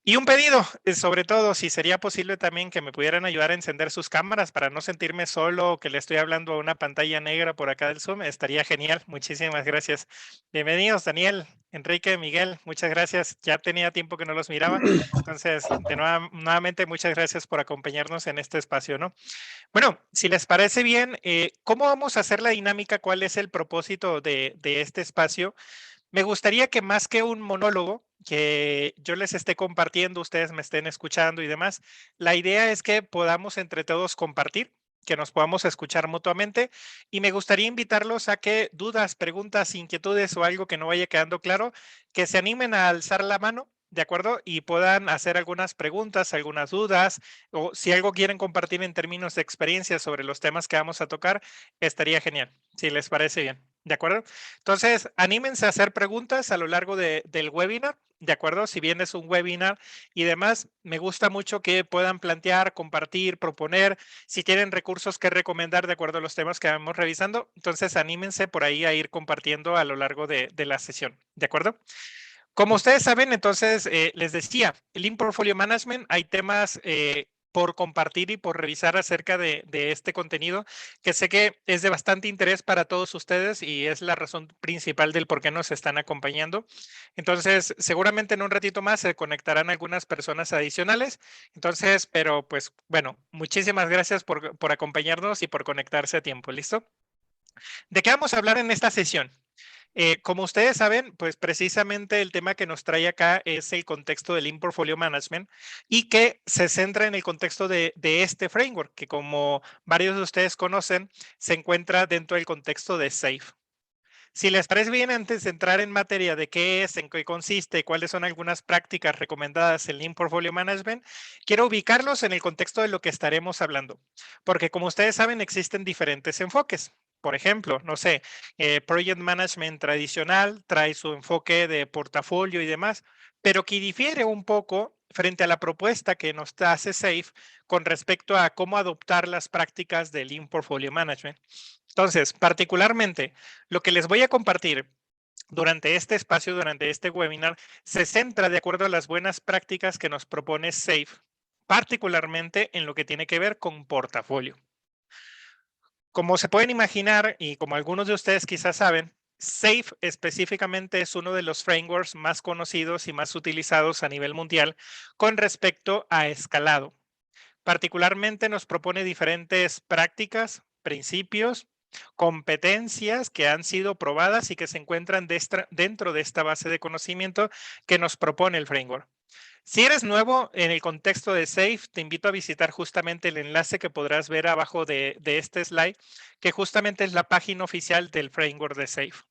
Y un pedido, sobre todo, si sería posible también que me pudieran ayudar a encender sus cámaras para no sentirme solo, que le estoy hablando a una pantalla negra por acá del Zoom, estaría genial. Muchísimas gracias. Bienvenidos, Daniel, Enrique, Miguel, muchas gracias. Ya tenía tiempo que no los miraba. Entonces, nuevamente, muchas gracias por acompañarnos en este espacio, ¿no? Bueno, si les parece bien, ¿cómo vamos a hacer la dinámica? ¿Cuál es el propósito de este espacio? Me gustaría que más que un monólogo, que yo les esté compartiendo, ustedes me estén escuchando y demás, la idea es que podamos entre todos compartir, que nos podamos escuchar mutuamente y me gustaría invitarlos a que dudas, preguntas, inquietudes o algo que no vaya quedando claro, que se animen a alzar la mano. ¿De acuerdo? Y puedan hacer algunas preguntas, algunas dudas, o si algo quieren compartir en términos de experiencia sobre los temas que vamos a tocar, estaría genial, si les parece bien. ¿De acuerdo? Entonces, anímense a hacer preguntas a lo largo del webinar, ¿de acuerdo? Si bien es un webinar y demás, me gusta mucho que puedan plantear, compartir, proponer, si tienen recursos que recomendar de acuerdo a los temas que vamos revisando, entonces anímense por ahí a ir compartiendo a lo largo de la sesión, ¿de acuerdo? Como ustedes saben, entonces, les decía, el Lean Portfolio Management, hay temas por compartir y por revisar acerca de este contenido, que sé que es de bastante interés para todos ustedes y es la razón principal del por qué nos están acompañando. Entonces, seguramente en un ratito más se conectarán algunas personas adicionales. Entonces, pero pues bueno, muchísimas gracias por acompañarnos y por conectarse a tiempo. ¿Listo? ¿De qué vamos a hablar en esta sesión? Como ustedes saben, pues precisamente el tema que nos trae acá es el contexto del Lean Portfolio Management y que se centra en el contexto de este framework, que como varios de ustedes conocen, se encuentra dentro del contexto de SAFe. Si les parece bien, antes de entrar en materia de qué es, en qué consiste, cuáles son algunas prácticas recomendadas en Lean Portfolio Management, quiero ubicarlos en el contexto de lo que estaremos hablando, porque como ustedes saben, existen diferentes enfoques. Por ejemplo, no sé, Project Management tradicional trae su enfoque de portafolio y demás, pero que difiere un poco frente a la propuesta que nos hace SAFe con respecto a cómo adoptar las prácticas de Lean Portfolio Management. Entonces, particularmente, lo que les voy a compartir durante este espacio, durante este webinar, se centra de acuerdo a las buenas prácticas que nos propone SAFe, particularmente en lo que tiene que ver con portafolio. Como se pueden imaginar y como algunos de ustedes quizás saben, SAFe específicamente es uno de los frameworks más conocidos y más utilizados a nivel mundial con respecto a escalado. Particularmente nos propone diferentes prácticas, principios, competencias que han sido probadas y que se encuentran dentro de esta base de conocimiento que nos propone el framework. Si eres nuevo en el contexto de SAFe, te invito a visitar justamente el enlace que podrás ver abajo de este slide, que justamente es la página oficial del framework de SAFe.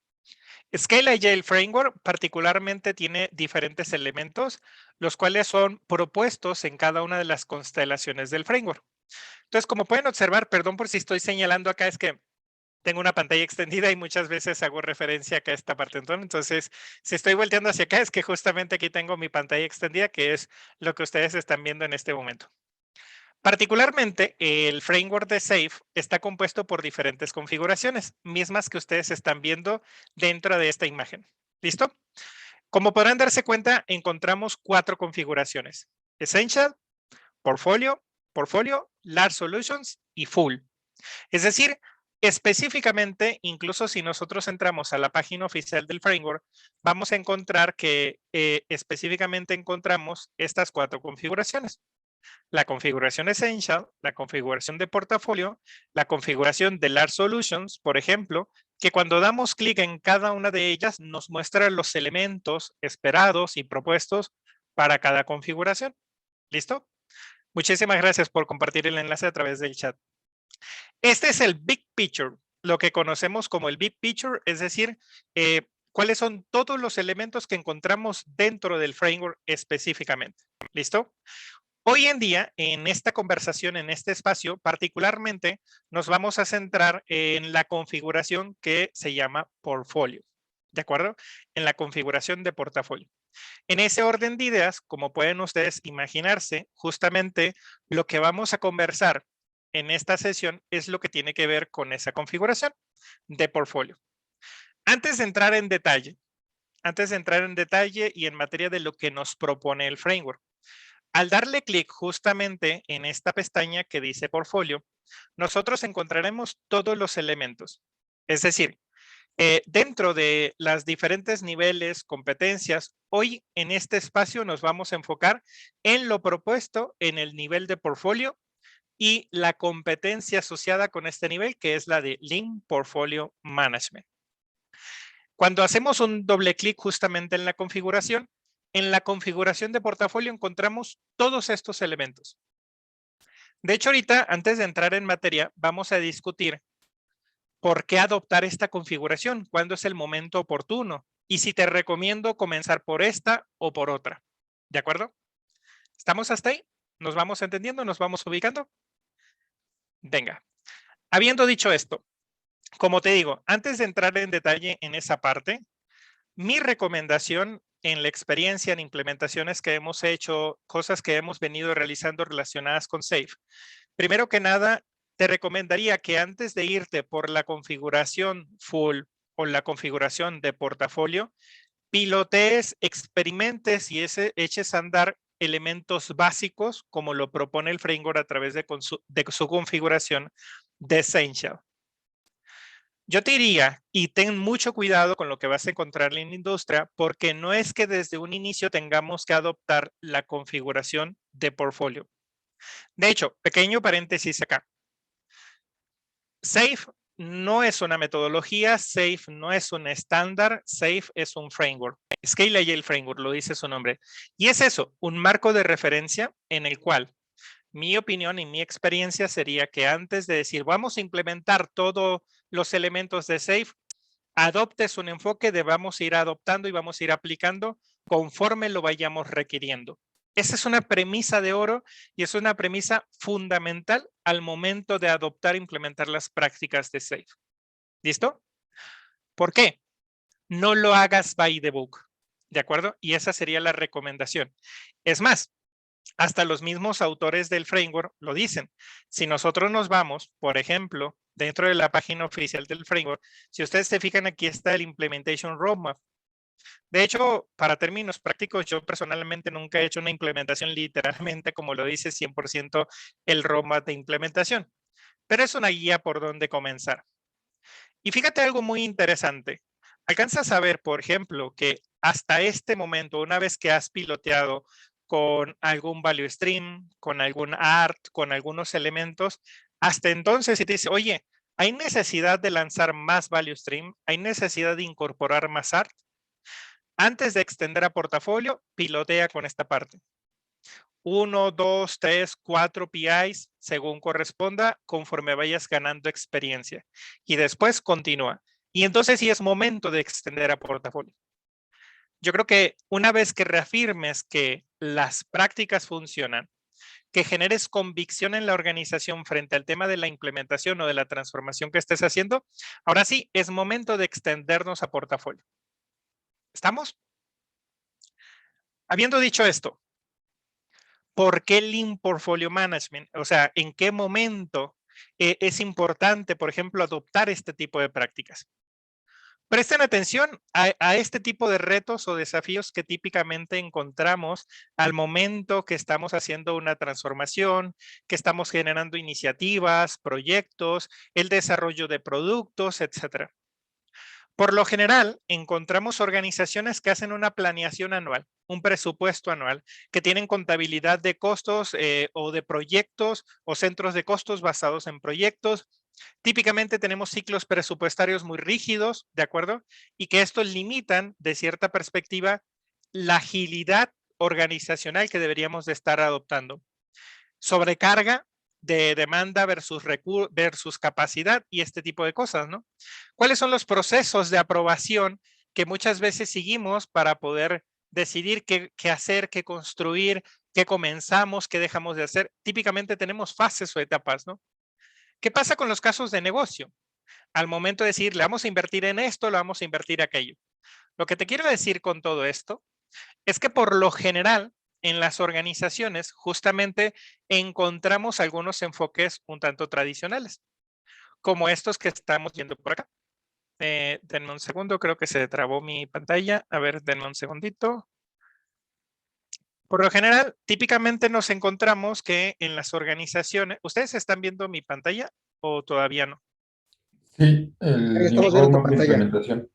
Scale Agile Framework particularmente tiene diferentes elementos, los cuales son propuestos en cada una de las constelaciones del framework. Entonces, como pueden observar, perdón por si estoy señalando acá, es que tengo una pantalla extendida y muchas veces hago referencia acá a esta parte. Entonces, si estoy volteando hacia acá, es que justamente aquí tengo mi pantalla extendida, que es lo que ustedes están viendo en este momento. Particularmente, el framework de SAFe está compuesto por diferentes configuraciones, mismas que ustedes están viendo dentro de esta imagen. ¿Listo? Como podrán darse cuenta, encontramos 4 configuraciones: Essential, Portfolio, Large Solutions y Full. Es decir, específicamente, incluso si nosotros entramos a la página oficial del framework, vamos a encontrar que específicamente encontramos estas 4 configuraciones: la configuración Essential, la configuración de portafolio, la configuración de Large Solutions, por ejemplo, que cuando damos clic en cada una de ellas nos muestra los elementos esperados y propuestos para cada configuración. ¿Listo? Muchísimas gracias por compartir el enlace a través del chat. Este es el Big Picture, lo que conocemos como el Big Picture, es decir, cuáles son todos los elementos que encontramos dentro del framework específicamente. ¿Listo? Hoy en día, en esta conversación, en este espacio, particularmente nos vamos a centrar en la configuración que se llama portfolio, ¿de acuerdo? En la configuración de portafolio. En ese orden de ideas, como pueden ustedes imaginarse, justamente lo que vamos a conversar en esta sesión es lo que tiene que ver con esa configuración de portfolio. Antes de entrar en detalle y en materia de lo que nos propone el framework, Al darle clic justamente en esta pestaña que dice Portfolio, nosotros encontraremos todos los elementos. Es decir, dentro de las diferentes niveles, competencias, hoy en este espacio nos vamos a enfocar en lo propuesto en el nivel de portfolio y la competencia asociada con este nivel, que es la de Lean Portfolio Management. Cuando hacemos un doble clic justamente en la configuración de portafolio encontramos todos estos elementos. De hecho, ahorita, antes de entrar en materia, vamos a discutir por qué adoptar esta configuración, cuándo es el momento oportuno y si te recomiendo comenzar por esta o por otra. ¿De acuerdo? ¿Estamos hasta ahí? ¿Nos vamos entendiendo? ¿Nos vamos ubicando? Venga. Habiendo dicho esto, como te digo, antes de entrar en detalle en esa parte, mi recomendación en la experiencia en implementaciones que hemos hecho, cosas que hemos venido realizando relacionadas con SAFe, primero que nada, te recomendaría que antes de irte por la configuración full o la configuración de portafolio, pilotees, experimentes y eches a andar elementos básicos como lo propone el framework a través de su configuración de Essential. Yo te diría, y ten mucho cuidado con lo que vas a encontrar en la industria, porque no es que desde un inicio tengamos que adoptar la configuración de portfolio. De hecho, pequeño paréntesis acá. SAFe no es una metodología, SAFe no es un estándar, SAFe es un framework. Scale Agile Framework, lo dice su nombre. Y es eso, un marco de referencia en el cual mi opinión y mi experiencia sería que antes de decir vamos a implementar todos los elementos de SAFe, adoptes un enfoque de vamos a ir adoptando y vamos a ir aplicando conforme lo vayamos requiriendo. Esa es una premisa de oro y es una premisa fundamental al momento de adoptar e implementar las prácticas de SAFe. ¿Listo? ¿Por qué? No lo hagas by the book. ¿De acuerdo? Y esa sería la recomendación. Es más, hasta los mismos autores del framework lo dicen. Si nosotros nos vamos, por ejemplo, dentro de la página oficial del framework, si ustedes se fijan, aquí está el Implementation Roadmap. De hecho, para términos prácticos, yo personalmente nunca he hecho una implementación literalmente como lo dice 100% el roadmap de implementación, pero es una guía por donde comenzar. Y fíjate algo muy interesante. Alcanzas a ver, por ejemplo, que hasta este momento, una vez que has piloteado con algún value stream, con algún art, con algunos elementos, hasta entonces si te dice, oye, ¿hay necesidad de lanzar más value stream? ¿Hay necesidad de incorporar más art? Antes de extender a portafolio, pilotea con esta parte. 1, 2, 3, 4 PIs, según corresponda, conforme vayas ganando experiencia. Y después continúa. Y entonces sí es momento de extender a portafolio. Yo creo que una vez que reafirmes que las prácticas funcionan, que generes convicción en la organización frente al tema de la implementación o de la transformación que estés haciendo, ahora sí es momento de extendernos a portafolio. ¿Estamos? Habiendo dicho esto, ¿por qué Lean Portfolio Management? O sea, ¿en qué momento es importante, por ejemplo, adoptar este tipo de prácticas? Presten atención a este tipo de retos o desafíos que típicamente encontramos al momento que estamos haciendo una transformación, que estamos generando iniciativas, proyectos, el desarrollo de productos, etcétera. Por lo general, encontramos organizaciones que hacen una planeación anual, un presupuesto anual, que tienen contabilidad de costos o de proyectos o centros de costos basados en proyectos. Típicamente tenemos ciclos presupuestarios muy rígidos, ¿de acuerdo? Y que estos limitan, de cierta perspectiva, la agilidad organizacional que deberíamos de estar adoptando. Sobrecarga de demanda versus capacidad y este tipo de cosas, ¿no? ¿Cuáles son los procesos de aprobación que muchas veces seguimos para poder decidir qué hacer, qué construir, qué comenzamos, qué dejamos de hacer? Típicamente tenemos fases o etapas, ¿no? ¿Qué pasa con los casos de negocio? Al momento de decir, le vamos a invertir en esto, le vamos a invertir aquello. Lo que te quiero decir con todo esto es que por lo general en las organizaciones justamente encontramos algunos enfoques un tanto tradicionales, como estos que estamos viendo por acá. Denme un segundo, creo que se trabó mi pantalla. A ver, denme un segundito. Por lo general, típicamente nos encontramos que en las organizaciones, ¿ustedes están viendo mi pantalla o todavía no? Sí, Ahí el estamos viendo tu informe de pantalla. implementación.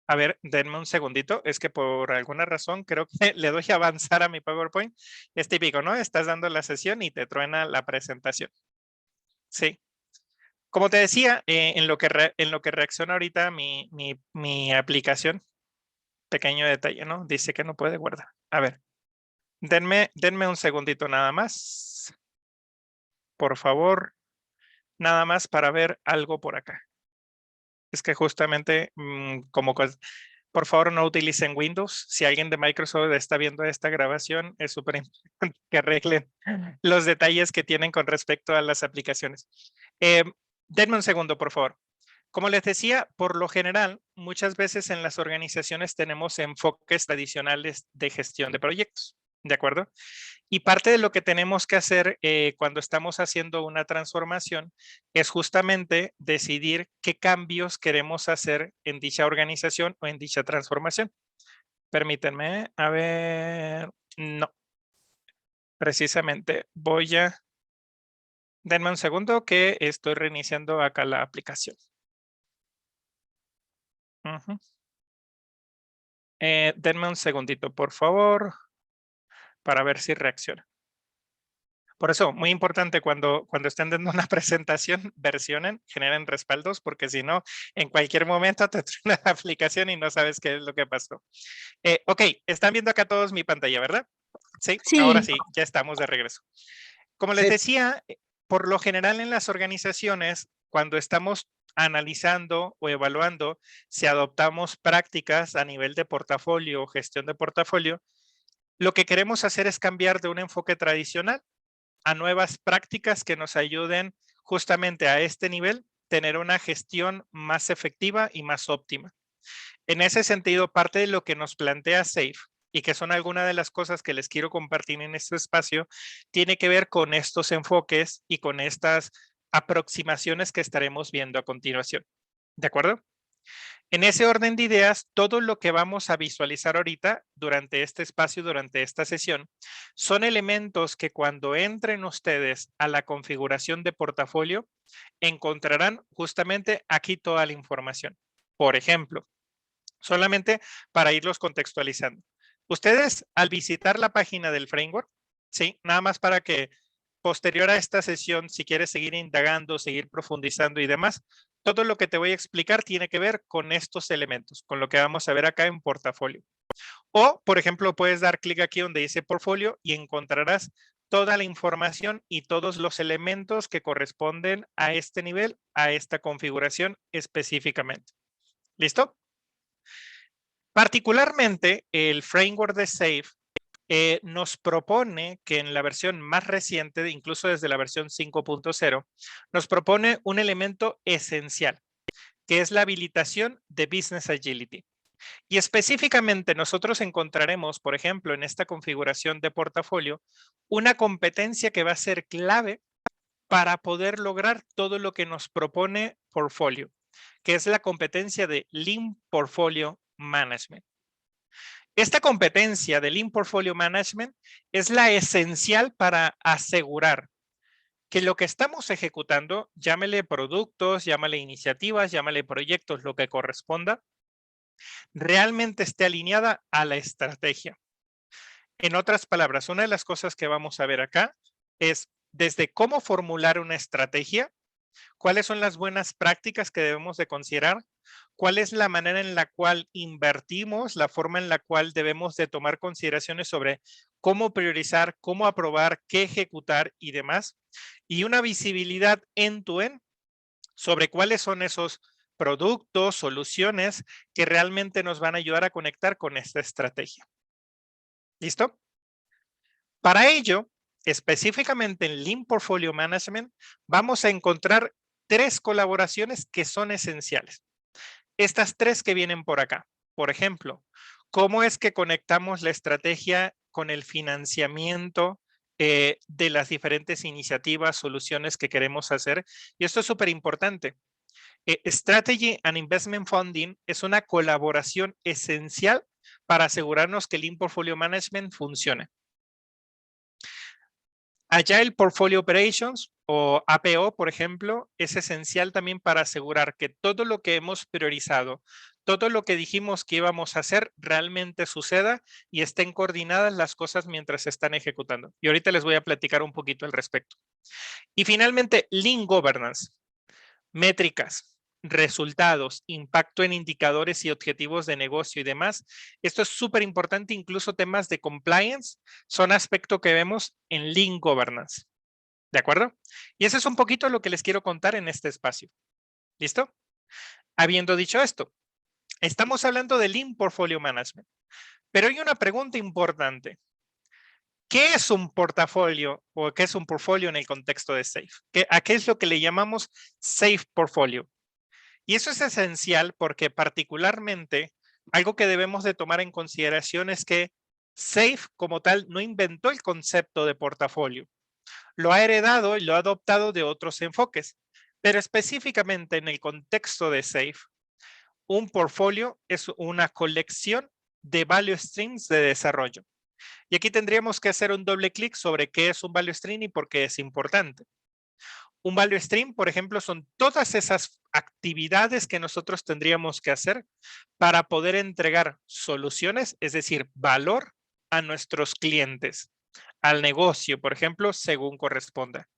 A ver, denme un segundito. Es que por alguna razón creo que le doy a avanzar a mi PowerPoint. Es típico, ¿no? Estás dando la sesión y te truena la presentación. Sí. Como te decía, en lo que reacciona ahorita mi aplicación, pequeño detalle, ¿no? Dice que no puede guardar. A ver, denme un segundito nada más. Por favor, nada más para ver algo por acá. Es que justamente, por favor, no utilicen Windows. Si alguien de Microsoft está viendo esta grabación, es súper importante que arreglen los detalles que tienen con respecto a las aplicaciones. Denme un segundo, por favor. Como les decía, por lo general, muchas veces en las organizaciones tenemos enfoques tradicionales de gestión de proyectos, ¿de acuerdo? Y parte de lo que tenemos que hacer cuando estamos haciendo una transformación es justamente decidir qué cambios queremos hacer en dicha organización o en dicha transformación. Permítanme, a ver, no, precisamente denme un segundo que estoy reiniciando acá la aplicación. Ujú. Denme un segundito, por favor, para ver si reacciona. Por eso, muy importante cuando estén dando una presentación, versionen, generen respaldos, porque si no, en cualquier momento te truena la aplicación y no sabes qué es lo que pasó. Ok, están viendo acá todos mi pantalla, ¿verdad? Sí, ahora Sí, sí, ya estamos de regreso. Como les Sí. decía, por lo general en las organizaciones, cuando estamos analizando o evaluando si adoptamos prácticas a nivel de portafolio o gestión de portafolio, lo que queremos hacer es cambiar de un enfoque tradicional a nuevas prácticas que nos ayuden justamente a este nivel, tener una gestión más efectiva y más óptima. En ese sentido, parte de lo que nos plantea SAFe y que son algunas de las cosas que les quiero compartir en este espacio, tiene que ver con estos enfoques y con estas aproximaciones que estaremos viendo a continuación. ¿De acuerdo? En ese orden de ideas, todo lo que vamos a visualizar ahorita durante este espacio, durante esta sesión, son elementos que cuando entren ustedes a la configuración de portafolio, encontrarán justamente aquí toda la información. Por ejemplo, solamente para irlos contextualizando. Ustedes al visitar la página del framework, sí, nada más para que posterior a esta sesión, si quieres seguir indagando, seguir profundizando y demás, todo lo que te voy a explicar tiene que ver con estos elementos, con lo que vamos a ver acá en portafolio. O, por ejemplo, puedes dar clic aquí donde dice portfolio y encontrarás toda la información y todos los elementos que corresponden a este nivel, a esta configuración específicamente. ¿Listo? Particularmente, el framework de SAFe nos propone que en la versión más reciente, incluso desde la versión 5.0, nos propone un elemento esencial, que es la habilitación de Business Agility. Y específicamente nosotros encontraremos, por ejemplo, en esta configuración de portafolio, una competencia que va a ser clave para poder lograr todo lo que nos propone Portfolio, que es la competencia de Lean Portfolio Management. Esta competencia de Lean Portfolio Management es la esencial para asegurar que lo que estamos ejecutando, llámele productos, llámale iniciativas, llámale proyectos, lo que corresponda, realmente esté alineada a la estrategia. En otras palabras, una de las cosas que vamos a ver acá es desde cómo formular una estrategia, cuáles son las buenas prácticas que debemos de considerar, cuál es la manera en la cual invertimos, la forma en la cual debemos de tomar consideraciones sobre cómo priorizar, cómo aprobar, qué ejecutar y demás, y una visibilidad end-to-end sobre cuáles son esos productos, soluciones que realmente nos van a ayudar a conectar con esta estrategia. ¿Listo? Para ello, específicamente en Lean Portfolio Management, vamos a encontrar 3 colaboraciones que son esenciales. Estas 3 que vienen por acá. Por ejemplo, ¿cómo es que conectamos la estrategia con el financiamiento de las diferentes iniciativas, soluciones que queremos hacer? Y esto es súper importante. Strategy and Investment Funding es una colaboración esencial para asegurarnos que el Lean Portfolio Management funcione. Agile Portfolio Operations o APO, por ejemplo, es esencial también para asegurar que todo lo que hemos priorizado, todo lo que dijimos que íbamos a hacer realmente suceda y estén coordinadas las cosas mientras se están ejecutando. Y ahorita les voy a platicar un poquito al respecto. Y finalmente, Lean Governance, métricas, resultados, impacto en indicadores y objetivos de negocio y demás. Esto es súper importante, incluso temas de compliance son aspectos que vemos en Lean Governance. ¿De acuerdo? Y eso es un poquito lo que les quiero contar en este espacio. ¿Listo? Habiendo dicho esto, estamos hablando de Lean Portfolio Management, pero hay una pregunta importante. ¿Qué es un portafolio o qué es un portfolio en el contexto de SAFe? ¿A qué es lo que le llamamos SAFe Portfolio? Y eso es esencial porque particularmente algo que debemos de tomar en consideración es que SAFe como tal no inventó el concepto de portafolio. Lo ha heredado y lo ha adoptado de otros enfoques, pero específicamente en el contexto de SAFe, un portfolio es una colección de value streams de desarrollo. Y aquí tendríamos que hacer un doble clic sobre qué es un value stream y por qué es importante. Un value stream, por ejemplo, son todas esas actividades que nosotros tendríamos que hacer para poder entregar soluciones, es decir, valor a nuestros clientes, al negocio, por ejemplo, según corresponda.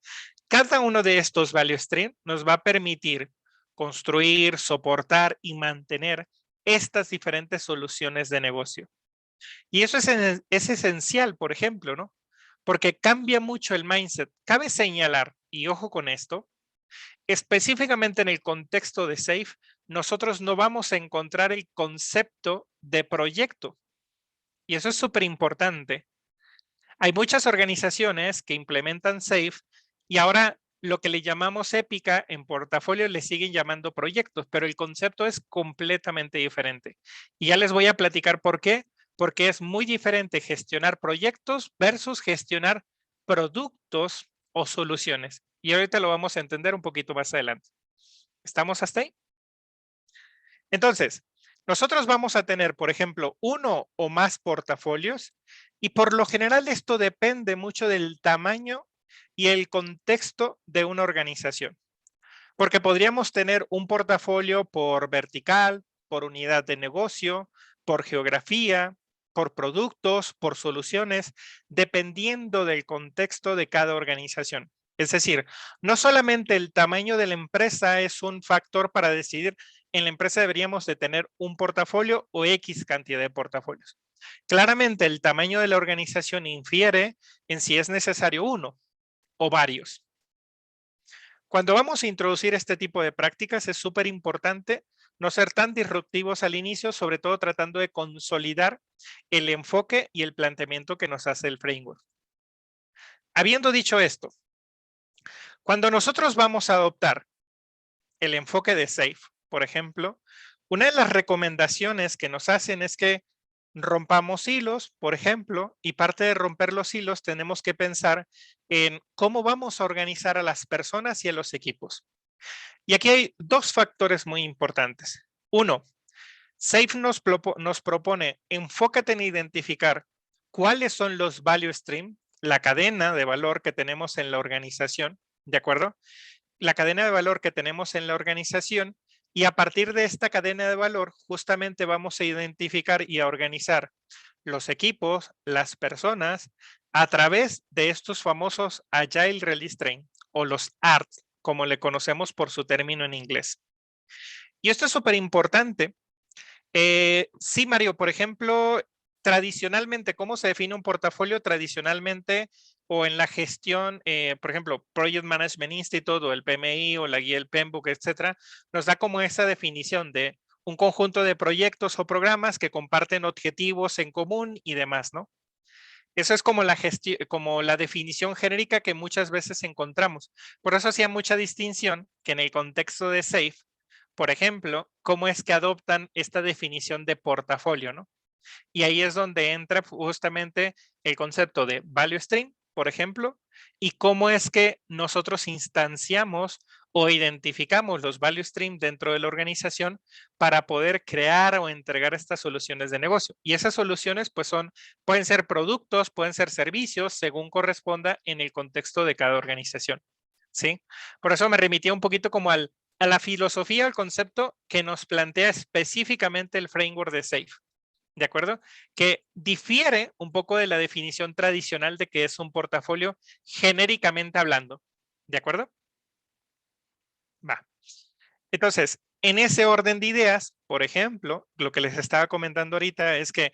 Cada uno de estos value stream nos va a permitir construir, soportar y mantener estas diferentes soluciones de negocio. Y eso es esencial, por ejemplo, ¿no? Porque cambia mucho el mindset. Cabe señalar, y ojo con esto, específicamente en el contexto de SAFe, nosotros no vamos a encontrar el concepto de proyecto. Y eso es súper importante. Hay muchas organizaciones que implementan SAFe y ahora lo que le llamamos épica en portafolio le siguen llamando proyectos, pero el concepto es completamente diferente. Y ya les voy a platicar por qué, porque es muy diferente gestionar proyectos versus gestionar productos o soluciones. Y ahorita lo vamos a entender un poquito más adelante. ¿Estamos hasta ahí? Entonces, nosotros vamos a tener, por ejemplo, uno o más portafolios y por lo general esto depende mucho del tamaño y el contexto de una organización. Porque podríamos tener un portafolio por vertical, por unidad de negocio, por geografía, por productos, por soluciones, dependiendo del contexto de cada organización. Es decir, no solamente el tamaño de la empresa es un factor para decidir en la empresa deberíamos de tener un portafolio o X cantidad de portafolios. Claramente el tamaño de la organización infiere en si es necesario uno o varios. Cuando vamos a introducir este tipo de prácticas es súper importante no ser tan disruptivos al inicio, sobre todo tratando de consolidar el enfoque y el planteamiento que nos hace el framework. Habiendo dicho esto, cuando nosotros vamos a adoptar el enfoque de SAFe, por ejemplo, una de las recomendaciones que nos hacen es que rompamos hilos, por ejemplo, y parte de romper los hilos tenemos que pensar en cómo vamos a organizar a las personas y a los equipos. Y aquí hay dos factores muy importantes. Uno, SAFe nos propone, enfócate en identificar cuáles son los value stream, la cadena de valor que tenemos en la organización, ¿de acuerdo? La cadena de valor que tenemos en la organización y a partir de esta cadena de valor justamente vamos a identificar y a organizar los equipos, las personas a través de estos famosos Agile Release Train o los ART, como le conocemos por su término en inglés. Y esto es súper importante. Sí, Mario, por ejemplo, tradicionalmente, ¿cómo se define un portafolio? Tradicionalmente o en la gestión, por ejemplo, Project Management Institute o el PMI o la guía del PMBOK, etcétera, nos da como esa definición de un conjunto de proyectos o programas que comparten objetivos en común y demás, ¿no? Eso es como como la definición genérica que muchas veces encontramos. Por eso hacía mucha distinción que en el contexto de SAFe, por ejemplo, cómo es que adoptan esta definición de portafolio, ¿no? Y ahí es donde entra justamente el concepto de value stream, por ejemplo, y cómo es que nosotros instanciamos o identificamos los value stream dentro de la organización para poder crear o entregar estas soluciones de negocio. Y esas soluciones pues pueden ser productos, pueden ser servicios, según corresponda en el contexto de cada organización. ¿Sí? Por eso me remitía un poquito como a la filosofía, al concepto que nos plantea específicamente el framework de SAFe. ¿De acuerdo? Que difiere un poco de la definición tradicional de que es un portafolio genéricamente hablando. ¿De acuerdo? Va. Entonces, en ese orden de ideas, por ejemplo, lo que les estaba comentando ahorita es que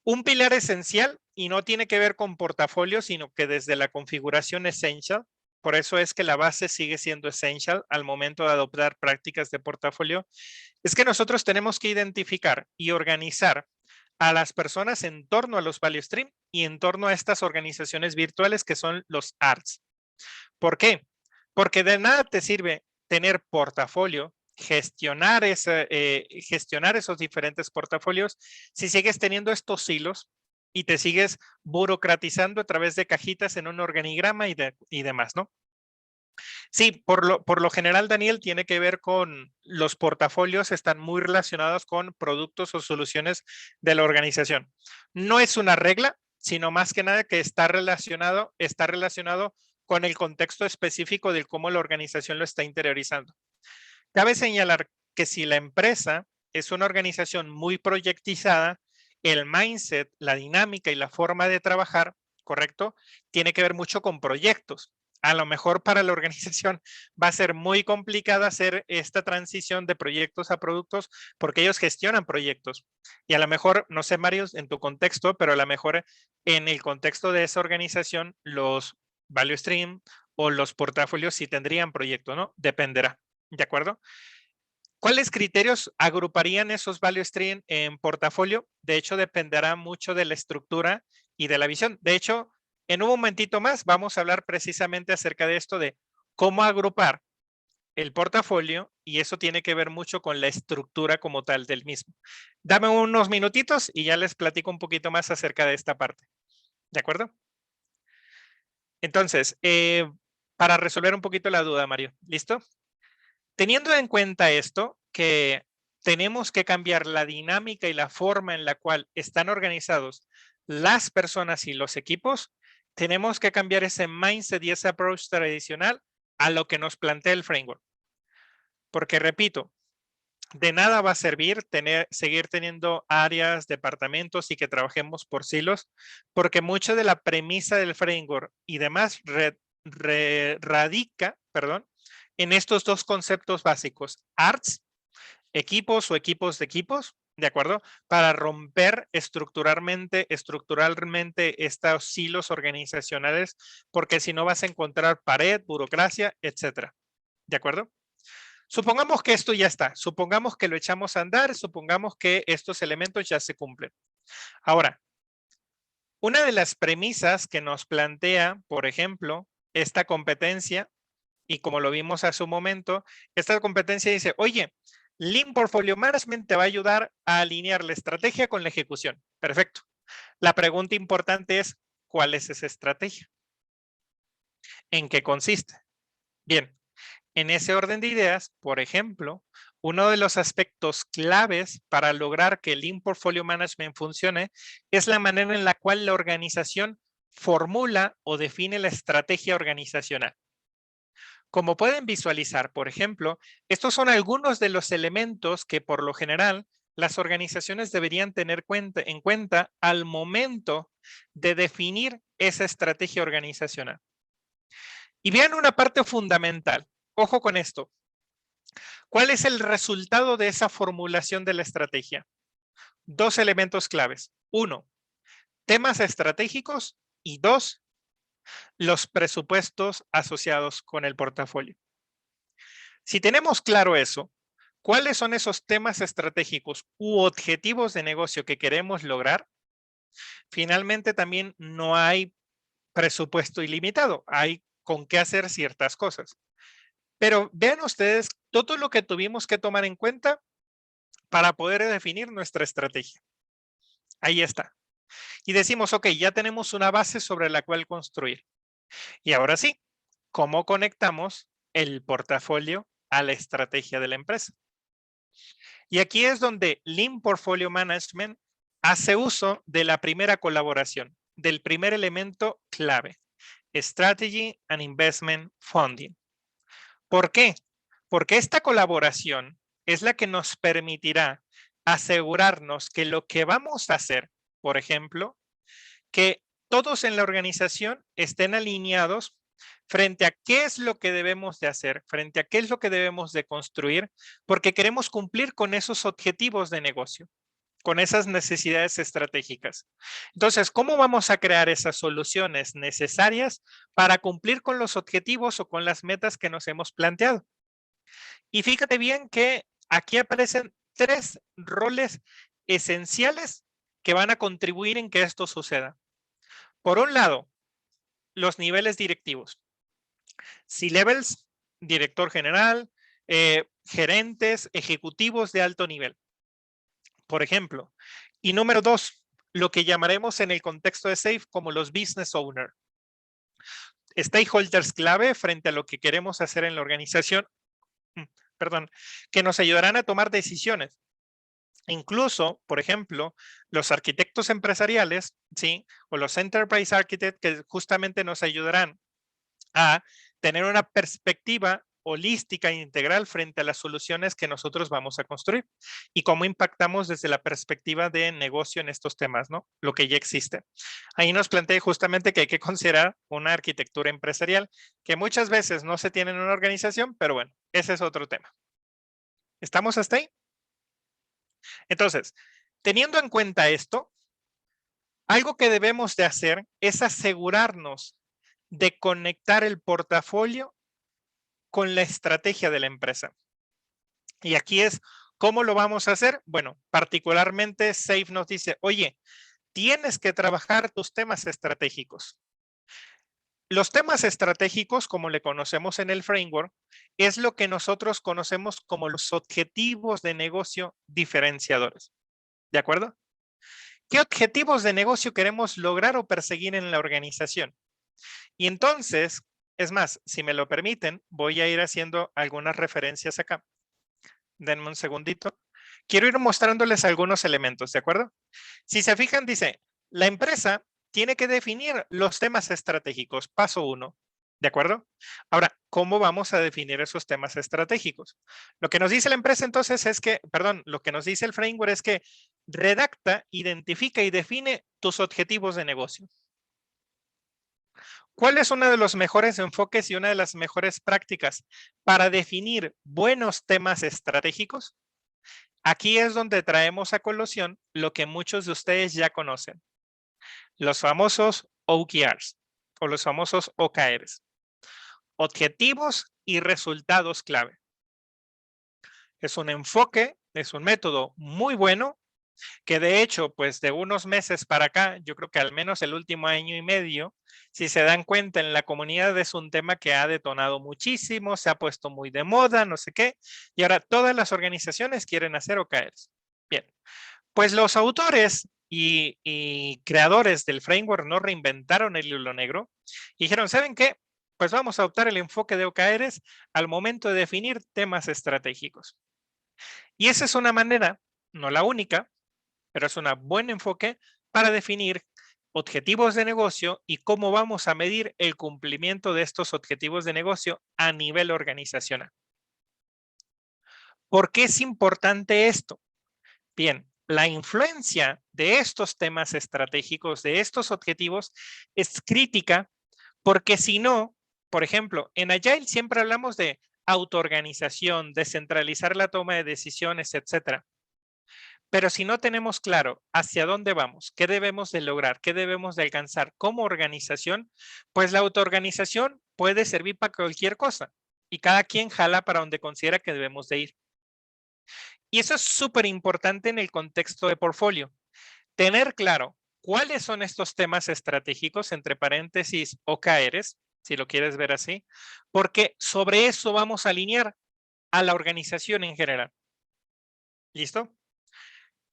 un pilar esencial, y no tiene que ver con portafolio, sino que desde la configuración essential, por eso es que la base sigue siendo essential al momento de adoptar prácticas de portafolio, es que nosotros tenemos que identificar y organizar a las personas en torno a los value stream y en torno a estas organizaciones virtuales que son los ARTS. ¿Por qué? Porque de nada te sirve tener portafolio, gestionar esos diferentes portafolios si sigues teniendo estos hilos y te sigues burocratizando a través de cajitas en un organigrama y demás, ¿no? Sí, por lo general, Daniel, tiene que ver con los portafolios, están muy relacionados con productos o soluciones de la organización. No es una regla, sino más que nada que está relacionado con el contexto específico de cómo la organización lo está interiorizando. Cabe señalar que si la empresa es una organización muy proyectizada, el mindset, la dinámica y la forma de trabajar, ¿correcto? Tiene que ver mucho con proyectos. A lo mejor para la organización va a ser muy complicada hacer esta transición de proyectos a productos porque ellos gestionan proyectos. Y a lo mejor, no sé, Mario, en tu contexto, pero a lo mejor en el contexto de esa organización, los value stream o los portafolios sí tendrían proyecto, ¿no? Dependerá. ¿De acuerdo? ¿Cuáles criterios agruparían esos value stream en portafolio? De hecho, dependerá mucho de la estructura y de la visión. De hecho, en un momentito más vamos a hablar precisamente acerca de esto de cómo agrupar el portafolio y eso tiene que ver mucho con la estructura como tal del mismo. Dame unos minutitos y ya les platico un poquito más acerca de esta parte. ¿De acuerdo? Entonces, para resolver un poquito la duda, Mario, ¿listo? Teniendo en cuenta esto, que tenemos que cambiar la dinámica y la forma en la cual están organizados las personas y los equipos, tenemos que cambiar ese mindset y ese approach tradicional a lo que nos plantea el framework. Porque repito, de nada va a servir seguir teniendo áreas, departamentos y que trabajemos por silos, porque mucho de la premisa del framework y demás radica, en estos dos conceptos básicos, ARTS, equipos o equipos de equipos, ¿de acuerdo? Para romper estructuralmente estos silos organizacionales, porque si no vas a encontrar pared, burocracia, etcétera. ¿De acuerdo? Supongamos que esto ya está, supongamos que lo echamos a andar, supongamos que estos elementos ya se cumplen. Ahora, una de las premisas que nos plantea, por ejemplo, esta competencia, y como lo vimos hace un momento, esta competencia dice, oye, Lean Portfolio Management te va a ayudar a alinear la estrategia con la ejecución. Perfecto. La pregunta importante es, ¿cuál es esa estrategia? ¿En qué consiste? Bien, en ese orden de ideas, por ejemplo, uno de los aspectos claves para lograr que el Lean Portfolio Management funcione es la manera en la cual la organización formula o define la estrategia organizacional. Como pueden visualizar, por ejemplo, estos son algunos de los elementos que por lo general las organizaciones deberían tener en cuenta al momento de definir esa estrategia organizacional. Y vean una parte fundamental. Ojo con esto. ¿Cuál es el resultado de esa formulación de la estrategia? Dos elementos claves. Uno, temas estratégicos y dos, los presupuestos asociados con el portafolio. Si tenemos claro eso, ¿cuáles son esos temas estratégicos u objetivos de negocio que queremos lograr? Finalmente también no hay presupuesto ilimitado, hay con qué hacer ciertas cosas. Pero vean ustedes todo lo que tuvimos que tomar en cuenta para poder definir nuestra estrategia. Ahí está. Y decimos, ok, ya tenemos una base sobre la cual construir. Y ahora sí, ¿cómo conectamos el portafolio a la estrategia de la empresa. Y aquí es donde Lean Portfolio Management hace uso de la primera colaboración, del primer elemento clave, Strategy and Investment Funding. ¿Por qué? Porque esta colaboración es la que nos permitirá asegurarnos que lo que vamos a hacer, por ejemplo, que todos en la organización estén alineados frente a qué es lo que debemos de hacer, frente a qué es lo que debemos de construir, porque queremos cumplir con esos objetivos de negocio, con esas necesidades estratégicas. Entonces, ¿cómo vamos a crear esas soluciones necesarias para cumplir con los objetivos o con las metas que nos hemos planteado? Y fíjate bien que aquí aparecen 3 roles esenciales que van a contribuir en que esto suceda. Por un lado, los niveles directivos. C-levels, director general, gerentes, ejecutivos de alto nivel, por ejemplo. Y número 2, lo que llamaremos en el contexto de SAFe como los business owner. Stakeholders clave frente a lo que queremos hacer en la organización, perdón, que nos ayudarán a tomar decisiones. Incluso, por ejemplo, los arquitectos empresariales, ¿sí? O los enterprise architects que justamente nos ayudarán a tener una perspectiva holística e integral frente a las soluciones que nosotros vamos a construir y cómo impactamos desde la perspectiva de negocio en estos temas, ¿no? Lo que ya existe. Ahí nos planteé justamente que hay que considerar una arquitectura empresarial que muchas veces no se tiene en una organización, pero bueno, ese es otro tema. ¿Estamos hasta ahí? Entonces, teniendo en cuenta esto, algo que debemos de hacer es asegurarnos de conectar el portafolio con la estrategia de la empresa. Y aquí es, ¿cómo lo vamos a hacer? Bueno, particularmente SAFe nos dice, oye, tienes que trabajar tus temas estratégicos. Los temas estratégicos, como le conocemos en el framework, es lo que nosotros conocemos como los objetivos de negocio diferenciadores. ¿De acuerdo? ¿Qué objetivos de negocio queremos lograr o perseguir en la organización? Y entonces, es más, si me lo permiten, voy a ir haciendo algunas referencias acá. Denme un segundito. Quiero ir mostrándoles algunos elementos, ¿de acuerdo? Si se fijan, dice, la empresa tiene que definir los temas estratégicos, paso 1, ¿de acuerdo? Ahora, ¿cómo vamos a definir esos temas estratégicos? Lo que nos dice la empresa entonces es que, perdón, lo que nos dice el framework es que redacta, identifica y define tus objetivos de negocio. ¿Cuál es uno de los mejores enfoques y una de las mejores prácticas para definir buenos temas estratégicos? Aquí es donde traemos a colación lo que muchos de ustedes ya conocen, los famosos OKRs o los famosos OKRs, objetivos y resultados clave. Es un enfoque, es un método muy bueno que de hecho, pues de unos meses para acá, yo creo que al menos el último año y medio, si se dan cuenta en la comunidad es un tema que ha detonado muchísimo, se ha puesto muy de moda, no sé qué, y ahora todas las organizaciones quieren hacer OKRs. Bien, pues los autores y creadores del framework no reinventaron el hilo negro y dijeron, ¿saben qué? Pues vamos a adoptar el enfoque de OKRs al momento de definir temas estratégicos. Y esa es una manera, no la única, pero es un buen enfoque para definir objetivos de negocio y cómo vamos a medir el cumplimiento de estos objetivos de negocio a nivel organizacional. ¿Por qué es importante esto? Bien, la influencia de estos temas estratégicos, de estos objetivos, es crítica porque si no, por ejemplo, en Agile siempre hablamos de autoorganización, descentralizar la toma de decisiones, etcétera. Pero si no tenemos claro hacia dónde vamos, qué debemos de lograr, qué debemos de alcanzar como organización, pues la autoorganización puede servir para cualquier cosa y cada quien jala para donde considera que debemos de ir. Y eso es súper importante en el contexto de portfolio. Tener claro cuáles son estos temas estratégicos, entre paréntesis OKRs, si lo quieres ver así, porque sobre eso vamos a alinear a la organización en general. ¿Listo?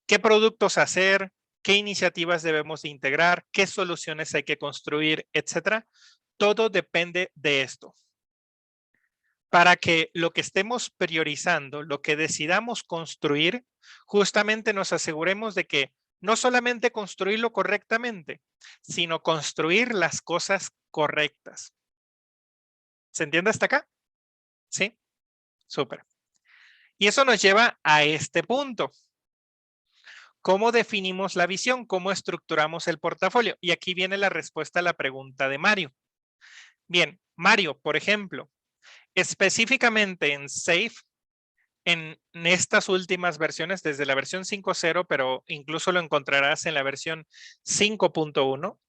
¿Qué productos hacer? ¿Qué iniciativas debemos de integrar? ¿Qué soluciones hay que construir? Etcétera. Todo depende de esto. para que lo que estemos priorizando, lo que decidamos construir, justamente nos aseguremos de que no solamente construirlo correctamente, sino construir las cosas correctas. ¿Se entiende hasta acá? Sí, súper. Y eso nos lleva a este punto. ¿Cómo definimos la visión? ¿Cómo estructuramos el portafolio? Y aquí viene la respuesta a la pregunta de Mario. Bien, Mario, por ejemplo, específicamente en Safe, en estas últimas versiones, desde la versión 5.0, pero incluso lo encontrarás en la versión 5.1,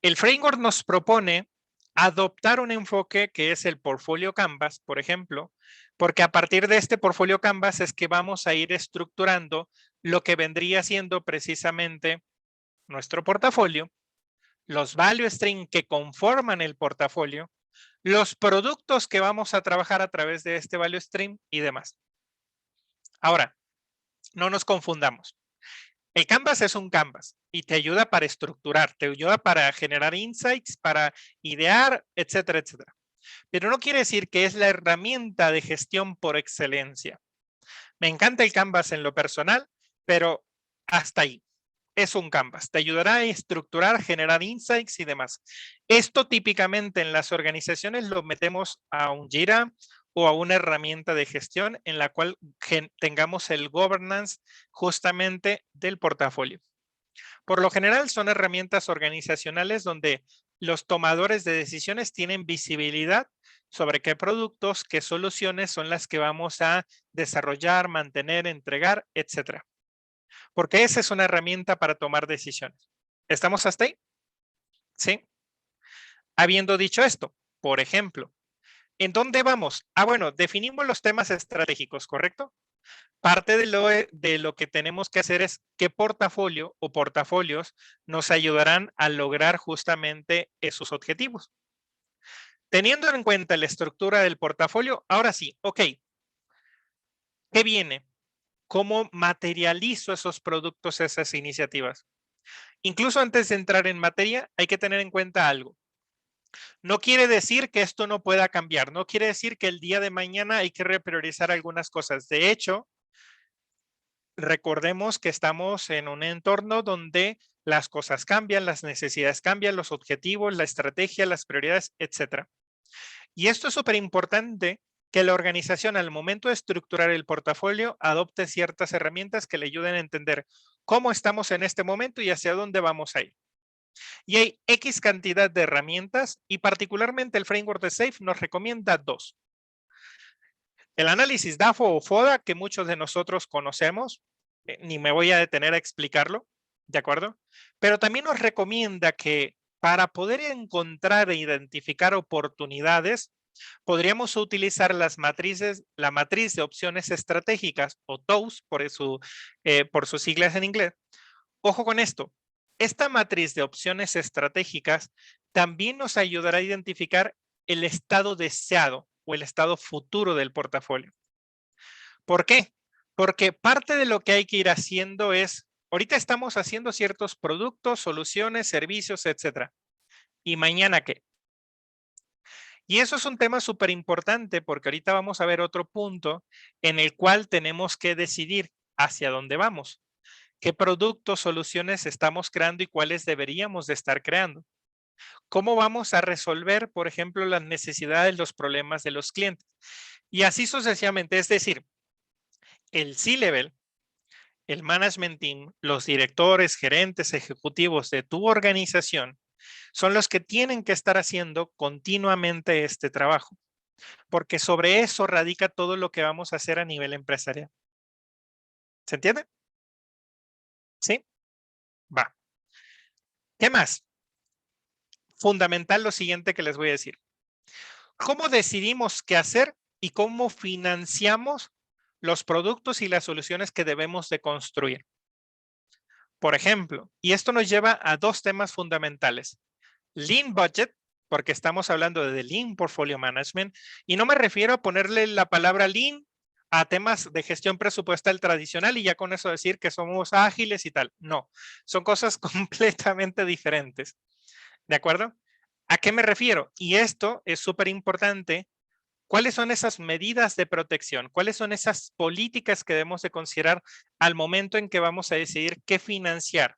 el framework nos propone adoptar un enfoque que es el portfolio Canvas, por ejemplo, porque a partir de este portfolio Canvas es que vamos a ir estructurando lo que vendría siendo precisamente nuestro portafolio, los value stream que conforman el portafolio, los productos que vamos a trabajar a través de este value stream y demás. Ahora, no nos confundamos. El Canvas es un Canvas y te ayuda para estructurar, te ayuda para generar insights, para idear, etcétera, etcétera. Pero no quiere decir que es la herramienta de gestión por excelencia. Me encanta el Canvas en lo personal, pero hasta ahí. Es un Canvas, te ayudará a estructurar, generar insights y demás. Esto típicamente en las organizaciones lo metemos a un Jira o a una herramienta de gestión en la cual tengamos el governance justamente del portafolio. Por lo general son herramientas organizacionales donde los tomadores de decisiones tienen visibilidad sobre qué productos, qué soluciones son las que vamos a desarrollar, mantener, entregar, etcétera. Porque esa es una herramienta para tomar decisiones. ¿Estamos hasta ahí? Sí. Habiendo dicho esto, por ejemplo, ¿en dónde vamos? Bueno, definimos los temas estratégicos, ¿correcto? Parte de lo que tenemos que hacer es qué portafolio o portafolios nos ayudarán a lograr justamente esos objetivos. Teniendo en cuenta la estructura del portafolio, ahora sí, ok, ¿qué viene? ¿Cómo materializo esos productos, esas iniciativas? Incluso antes de entrar en materia, hay que tener en cuenta algo. No quiere decir que esto no pueda cambiar, no quiere decir que el día de mañana hay que repriorizar algunas cosas. De hecho, recordemos que estamos en un entorno donde las cosas cambian, las necesidades cambian, los objetivos, la estrategia, las prioridades, etcétera. Y esto es súper importante que la organización al momento de estructurar el portafolio adopte ciertas herramientas que le ayuden a entender cómo estamos en este momento y hacia dónde vamos a ir. Y hay X cantidad de herramientas y particularmente el framework de SAFe nos recomienda dos. El análisis DAFO o FODA, que muchos de nosotros conocemos, ni me voy a detener a explicarlo, ¿de acuerdo? Pero también nos recomienda que para poder encontrar e identificar oportunidades, podríamos utilizar las matrices, la matriz de opciones estratégicas o TOWS por sus siglas en inglés. Ojo con esto, esta matriz de opciones estratégicas también nos ayudará a identificar el estado deseado o el estado futuro del portafolio. ¿Por qué? Porque parte de lo que hay que ir haciendo es, ahorita estamos haciendo ciertos productos, soluciones, servicios, etcétera. ¿Y mañana qué? Y eso es un tema súper importante porque ahorita vamos a ver otro punto en el cual tenemos que decidir hacia dónde vamos. ¿Qué productos, soluciones estamos creando y cuáles deberíamos de estar creando? ¿Cómo vamos a resolver, por ejemplo, las necesidades, los problemas de los clientes? Y así sucesivamente, es decir, el C-Level, el Management Team, los directores, gerentes, ejecutivos de tu organización son los que tienen que estar haciendo continuamente este trabajo, porque sobre eso radica todo lo que vamos a hacer a nivel empresarial. ¿Se entiende? ¿Sí? Va. ¿Qué más? Fundamental lo siguiente que les voy a decir. ¿Cómo decidimos qué hacer y cómo financiamos los productos y las soluciones que debemos de construir? Por ejemplo, y esto nos lleva a dos temas fundamentales. Lean Budget, porque estamos hablando de Lean Portfolio Management, y no me refiero a ponerle la palabra Lean a temas de gestión presupuestal tradicional y ya con eso decir que somos ágiles y tal. No, son cosas completamente diferentes. ¿De acuerdo? ¿A qué me refiero? Y esto es súper importante ¿Cuáles son esas medidas de protección? ¿Cuáles son esas políticas que debemos de considerar al momento en que vamos a decidir qué financiar?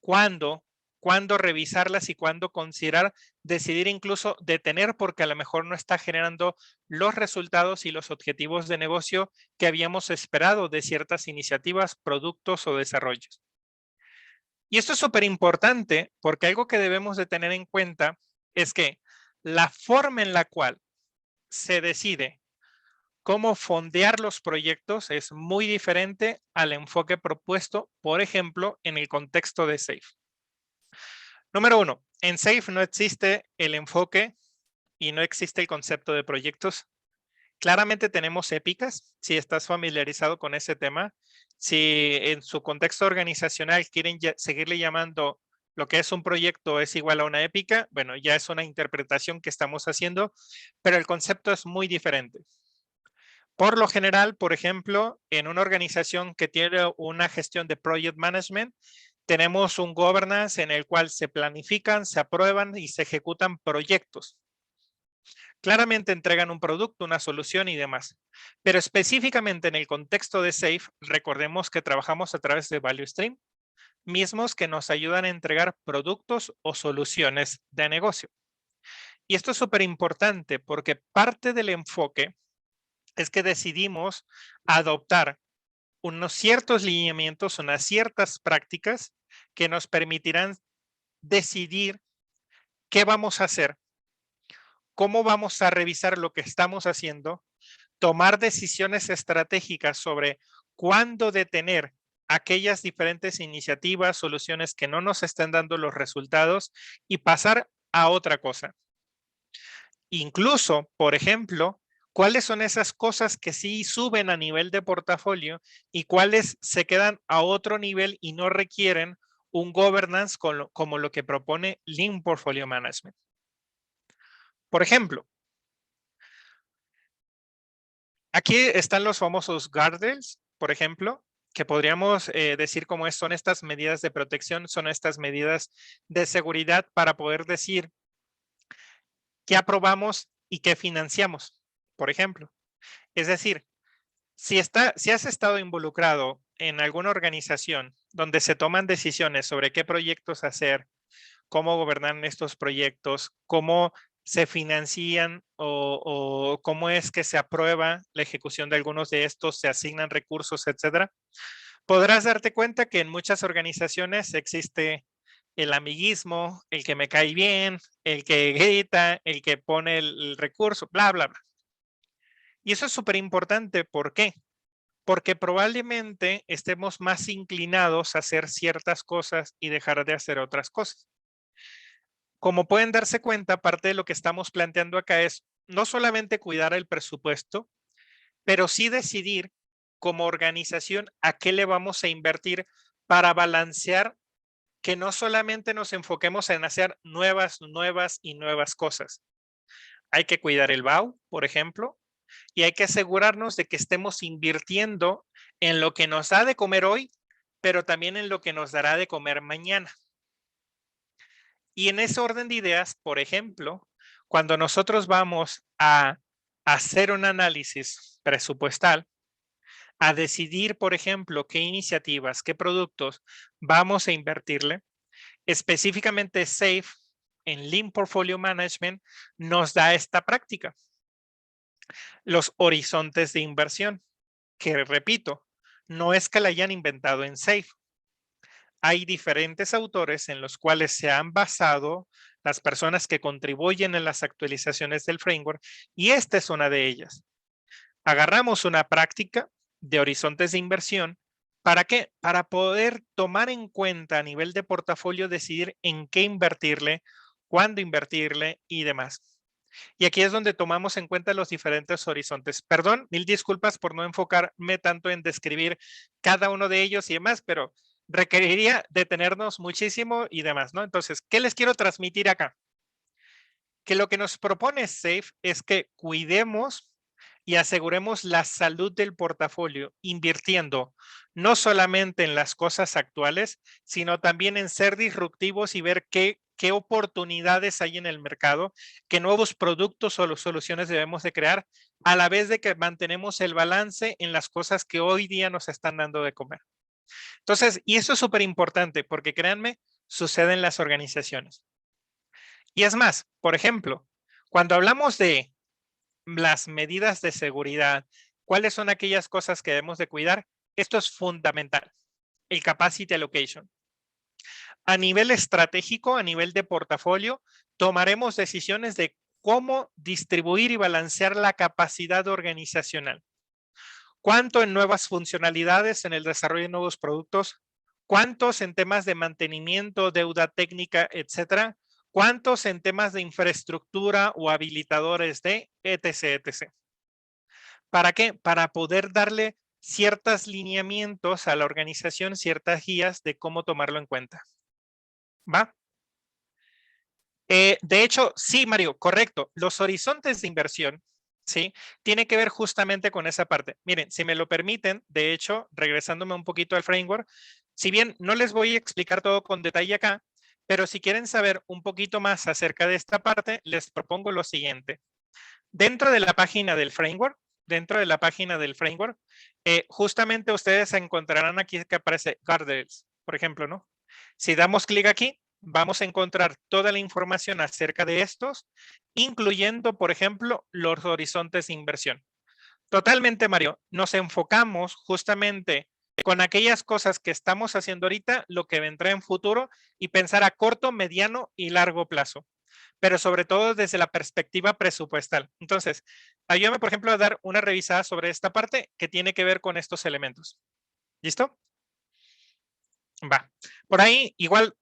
¿Cuándo? ¿Cuándo revisarlas y cuándo considerar decidir incluso detener porque a lo mejor no está generando los resultados y los objetivos de negocio que habíamos esperado de ciertas iniciativas, productos o desarrollos? Y esto es súper importante porque algo que debemos de tener en cuenta es que la forma en la cual se decide cómo fondear los proyectos es muy diferente al enfoque propuesto, por ejemplo, en el contexto de SAFE. Número uno, en SAFE no existe el enfoque y no existe el concepto de proyectos. Claramente tenemos épicas, si estás familiarizado con ese tema. Si en su contexto organizacional quieren seguirle llamando lo que es un proyecto es igual a una épica, bueno, ya es una interpretación que estamos haciendo, pero el concepto es muy diferente. Por lo general, por ejemplo, en una organización que tiene una gestión de project management, tenemos un governance en el cual se planifican, se aprueban y se ejecutan proyectos. Claramente entregan un producto, una solución y demás. Pero específicamente en el contexto de SAFE, recordemos que trabajamos a través de Value Stream, mismos que nos ayudan a entregar productos o soluciones de negocio. Y esto es súper importante porque parte del enfoque es que decidimos adoptar unos ciertos lineamientos, unas ciertas prácticas que nos permitirán decidir qué vamos a hacer, cómo vamos a revisar lo que estamos haciendo, tomar decisiones estratégicas sobre cuándo detener aquellas diferentes iniciativas, soluciones que no nos estén dando los resultados y pasar a otra cosa. Incluso, por ejemplo, cuáles son esas cosas que sí suben a nivel de portafolio y cuáles se quedan a otro nivel y no requieren un governance como lo que propone Lean Portfolio Management. Por ejemplo, aquí están los famosos guardrails, por ejemplo, que podríamos decir como son estas medidas de protección, son estas medidas de seguridad para poder decir qué aprobamos y qué financiamos, por ejemplo. Es decir, si has estado involucrado en alguna organización donde se toman decisiones sobre qué proyectos hacer, cómo gobernar estos proyectos, cómo se financian o cómo es que se aprueba la ejecución de algunos de estos, se asignan recursos, etcétera, podrás darte cuenta que en muchas organizaciones existe el amiguismo, el que me cae bien, el que grita, el que pone el recurso, bla, bla, bla. Y eso es súper importante. ¿Por qué? Porque probablemente estemos más inclinados a hacer ciertas cosas y dejar de hacer otras cosas. Como pueden darse cuenta, parte de lo que estamos planteando acá es no solamente cuidar el presupuesto, pero sí decidir como organización a qué le vamos a invertir para balancear que no solamente nos enfoquemos en hacer nuevas y nuevas cosas. Hay que cuidar el BAU, por ejemplo, y hay que asegurarnos de que estemos invirtiendo en lo que nos da de comer hoy, pero también en lo que nos dará de comer mañana. Y en ese orden de ideas, por ejemplo, cuando nosotros vamos a hacer un análisis presupuestal, a decidir, por ejemplo, qué iniciativas, qué productos vamos a invertirle, específicamente SAFE en Lean Portfolio Management nos da esta práctica. Los horizontes de inversión, que repito, no es que la hayan inventado en SAFE. Hay diferentes autores en los cuales se han basado las personas que contribuyen en las actualizaciones del framework y esta es una de ellas. Agarramos una práctica de horizontes de inversión. ¿Para qué? Para poder tomar en cuenta a nivel de portafolio, decidir en qué invertirle, cuándo invertirle y demás. Y aquí es donde tomamos en cuenta los diferentes horizontes. Perdón, mil disculpas por no enfocarme tanto en describir cada uno de ellos y demás, pero requeriría detenernos muchísimo y demás, ¿no? Entonces, ¿qué les quiero transmitir acá? Que lo que nos propone SAFE es que cuidemos y aseguremos la salud del portafolio, invirtiendo no solamente en las cosas actuales, sino también en ser disruptivos y ver qué oportunidades hay en el mercado, qué nuevos productos o soluciones debemos de crear, a la vez de que mantenemos el balance en las cosas que hoy día nos están dando de comer. Entonces, y eso es súper importante porque créanme, sucede en las organizaciones. Y es más, por ejemplo, cuando hablamos de las medidas de seguridad, ¿cuáles son aquellas cosas que debemos de cuidar? Esto es fundamental, el capacity allocation. A nivel estratégico, a nivel de portafolio, tomaremos decisiones de cómo distribuir y balancear la capacidad organizacional. ¿Cuánto en nuevas funcionalidades, en el desarrollo de nuevos productos? ¿Cuántos en temas de mantenimiento, deuda técnica, etcétera? ¿Cuántos en temas de infraestructura o habilitadores de etc, etc? ¿Para qué? Para poder darle ciertos lineamientos a la organización, ciertas guías de cómo tomarlo en cuenta. ¿Va? De hecho, sí, Mario, correcto. Los horizontes de inversión, ¿sí? Tiene que ver justamente con esa parte. Miren, si me lo permiten, de hecho, regresándome un poquito al framework, si bien no les voy a explicar todo con detalle acá, pero si quieren saber un poquito más acerca de esta parte, les propongo lo siguiente. Dentro de la página del framework, justamente ustedes encontrarán aquí que aparece guardrails, por ejemplo, ¿no? Si damos clic aquí, vamos a encontrar toda la información acerca de estos, incluyendo, por ejemplo, los horizontes de inversión. Totalmente, Mario. Nos enfocamos justamente con aquellas cosas que estamos haciendo ahorita, lo que vendrá en futuro y pensar a corto, mediano y largo plazo, pero sobre todo desde la perspectiva presupuestal. Entonces, ayúdame, por ejemplo, a dar una revisada sobre esta parte que tiene que ver con estos elementos. ¿Listo? Va. Por ahí, igual,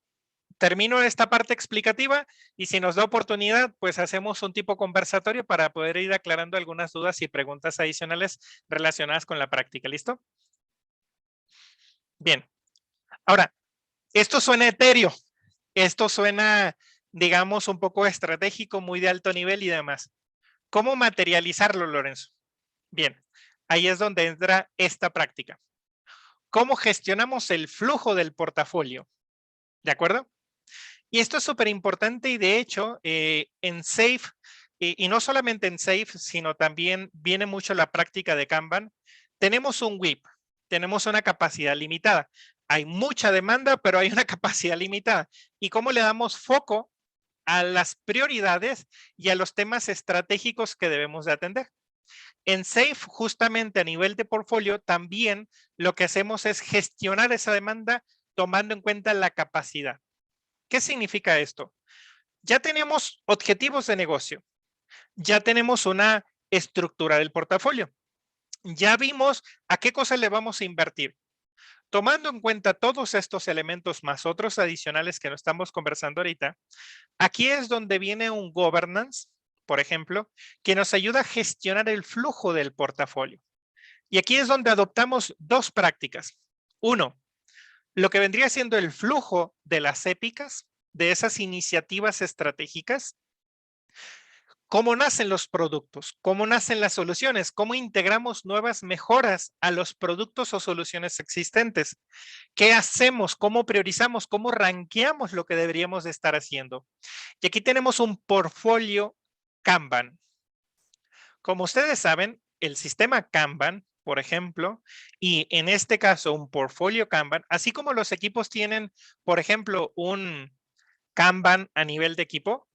termino esta parte explicativa y si nos da oportunidad, pues hacemos un tipo conversatorio para poder ir aclarando algunas dudas y preguntas adicionales relacionadas con la práctica. ¿Listo? Bien. Ahora, esto suena etéreo. Esto suena, digamos, un poco estratégico, muy de alto nivel y demás. ¿Cómo materializarlo, Lorenzo? Bien, ahí es donde entra esta práctica. ¿Cómo gestionamos el flujo del portafolio? ¿De acuerdo? Y esto es súper importante y de hecho en SAFe, y no solamente en SAFe, sino también viene mucho la práctica de Kanban, tenemos un WIP, tenemos una capacidad limitada. Hay mucha demanda, pero hay una capacidad limitada. ¿Y cómo le damos foco a las prioridades y a los temas estratégicos que debemos de atender? En SAFe, justamente a nivel de portfolio, también lo que hacemos es gestionar esa demanda tomando en cuenta la capacidad. ¿Qué significa esto? Ya tenemos objetivos de negocio, ya tenemos una estructura del portafolio, ya vimos a qué cosas le vamos a invertir. Tomando en cuenta todos estos elementos más otros adicionales que no estamos conversando ahorita, aquí es donde viene un governance, por ejemplo, que nos ayuda a gestionar el flujo del portafolio. Y aquí es donde adoptamos dos prácticas. Uno, lo que vendría siendo el flujo de las épicas, de esas iniciativas estratégicas. ¿Cómo nacen los productos? ¿Cómo nacen las soluciones? ¿Cómo integramos nuevas mejoras a los productos o soluciones existentes? ¿Qué hacemos? ¿Cómo priorizamos? ¿Cómo rankeamos lo que deberíamos de estar haciendo? Y aquí tenemos un portfolio Kanban. Como ustedes saben, el sistema Kanban, por ejemplo, y en este caso un portfolio Kanban, así como los equipos tienen, por ejemplo, un Kanban a nivel de equipo,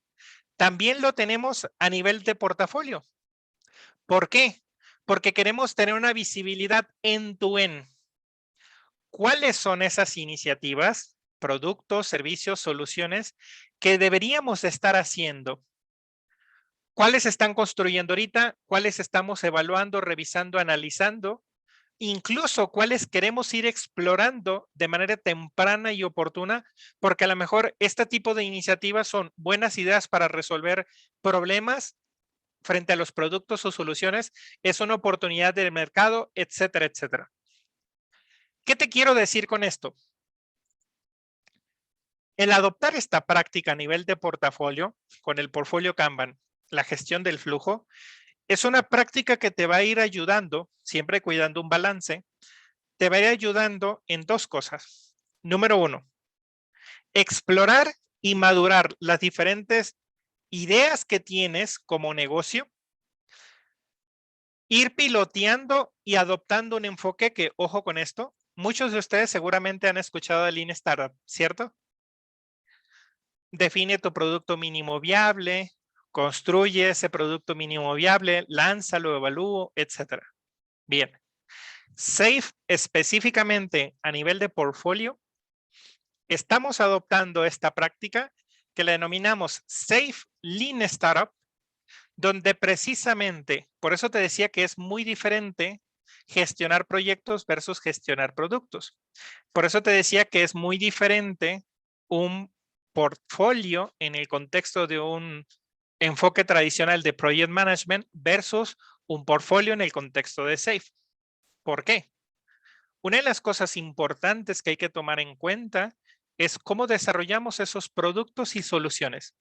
también lo tenemos a nivel de portafolio. ¿Por qué? Porque queremos tener una visibilidad end-to-end. ¿Cuáles son esas iniciativas, productos, servicios, soluciones que deberíamos de estar haciendo? ¿Cuáles están construyendo ahorita? ¿Cuáles estamos evaluando, revisando, analizando? Incluso cuáles queremos ir explorando de manera temprana y oportuna, porque a lo mejor este tipo de iniciativas son buenas ideas para resolver problemas frente a los productos o soluciones, es una oportunidad del mercado, etcétera, etcétera. ¿Qué te quiero decir con esto? El adoptar esta práctica a nivel de portafolio, con el portfolio Kanban, la gestión del flujo, Es una práctica que te va a ir ayudando, siempre cuidando un balance, te va a ir ayudando en dos cosas. Número uno, explorar y madurar las diferentes ideas que tienes como negocio, ir piloteando y adoptando un enfoque que, ojo con esto, muchos de ustedes seguramente han escuchado de Lean Startup, ¿cierto? Define tu producto mínimo viable, construye ese producto mínimo viable, lánzalo, evalúo, etcétera. Bien. SAFe específicamente a nivel de portfolio, estamos adoptando esta práctica que la denominamos SAFe Lean Startup, donde precisamente, por eso te decía que es muy diferente gestionar proyectos versus gestionar productos. Por eso te decía que es muy diferente un portfolio en el contexto de un enfoque tradicional de project management versus un portfolio en el contexto de SAFe. ¿Por qué? Una de las cosas importantes que hay que tomar en cuenta es cómo desarrollamos esos productos y soluciones.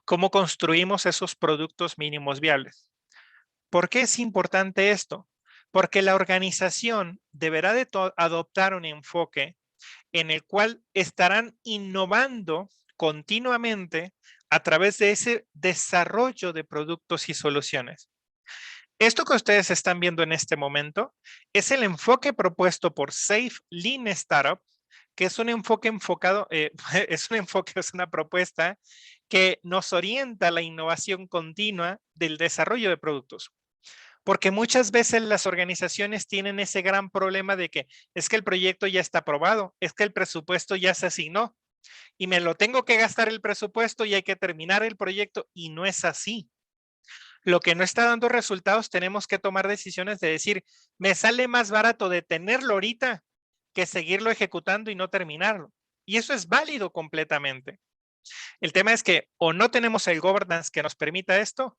Cómo construimos esos productos mínimos viables. ¿Por qué es importante esto? Porque la organización deberá de adoptar un enfoque en el cual estarán innovando continuamente a través de ese desarrollo de productos y soluciones. Esto que ustedes están viendo en este momento es el enfoque propuesto por SAFe Lean Startup, que es un enfoque enfocado, es una propuesta que nos orienta a la innovación continua del desarrollo de productos. Porque muchas veces las organizaciones tienen ese gran problema de que es que el proyecto ya está aprobado, es que el presupuesto ya se asignó y me lo tengo que gastar el presupuesto y hay que terminar el proyecto y no es así. Lo que no está dando resultados, tenemos que tomar decisiones de decir, me sale más barato detenerlo ahorita que seguirlo ejecutando y no terminarlo. Y eso es válido completamente. El tema es que o no tenemos el governance que nos permita esto,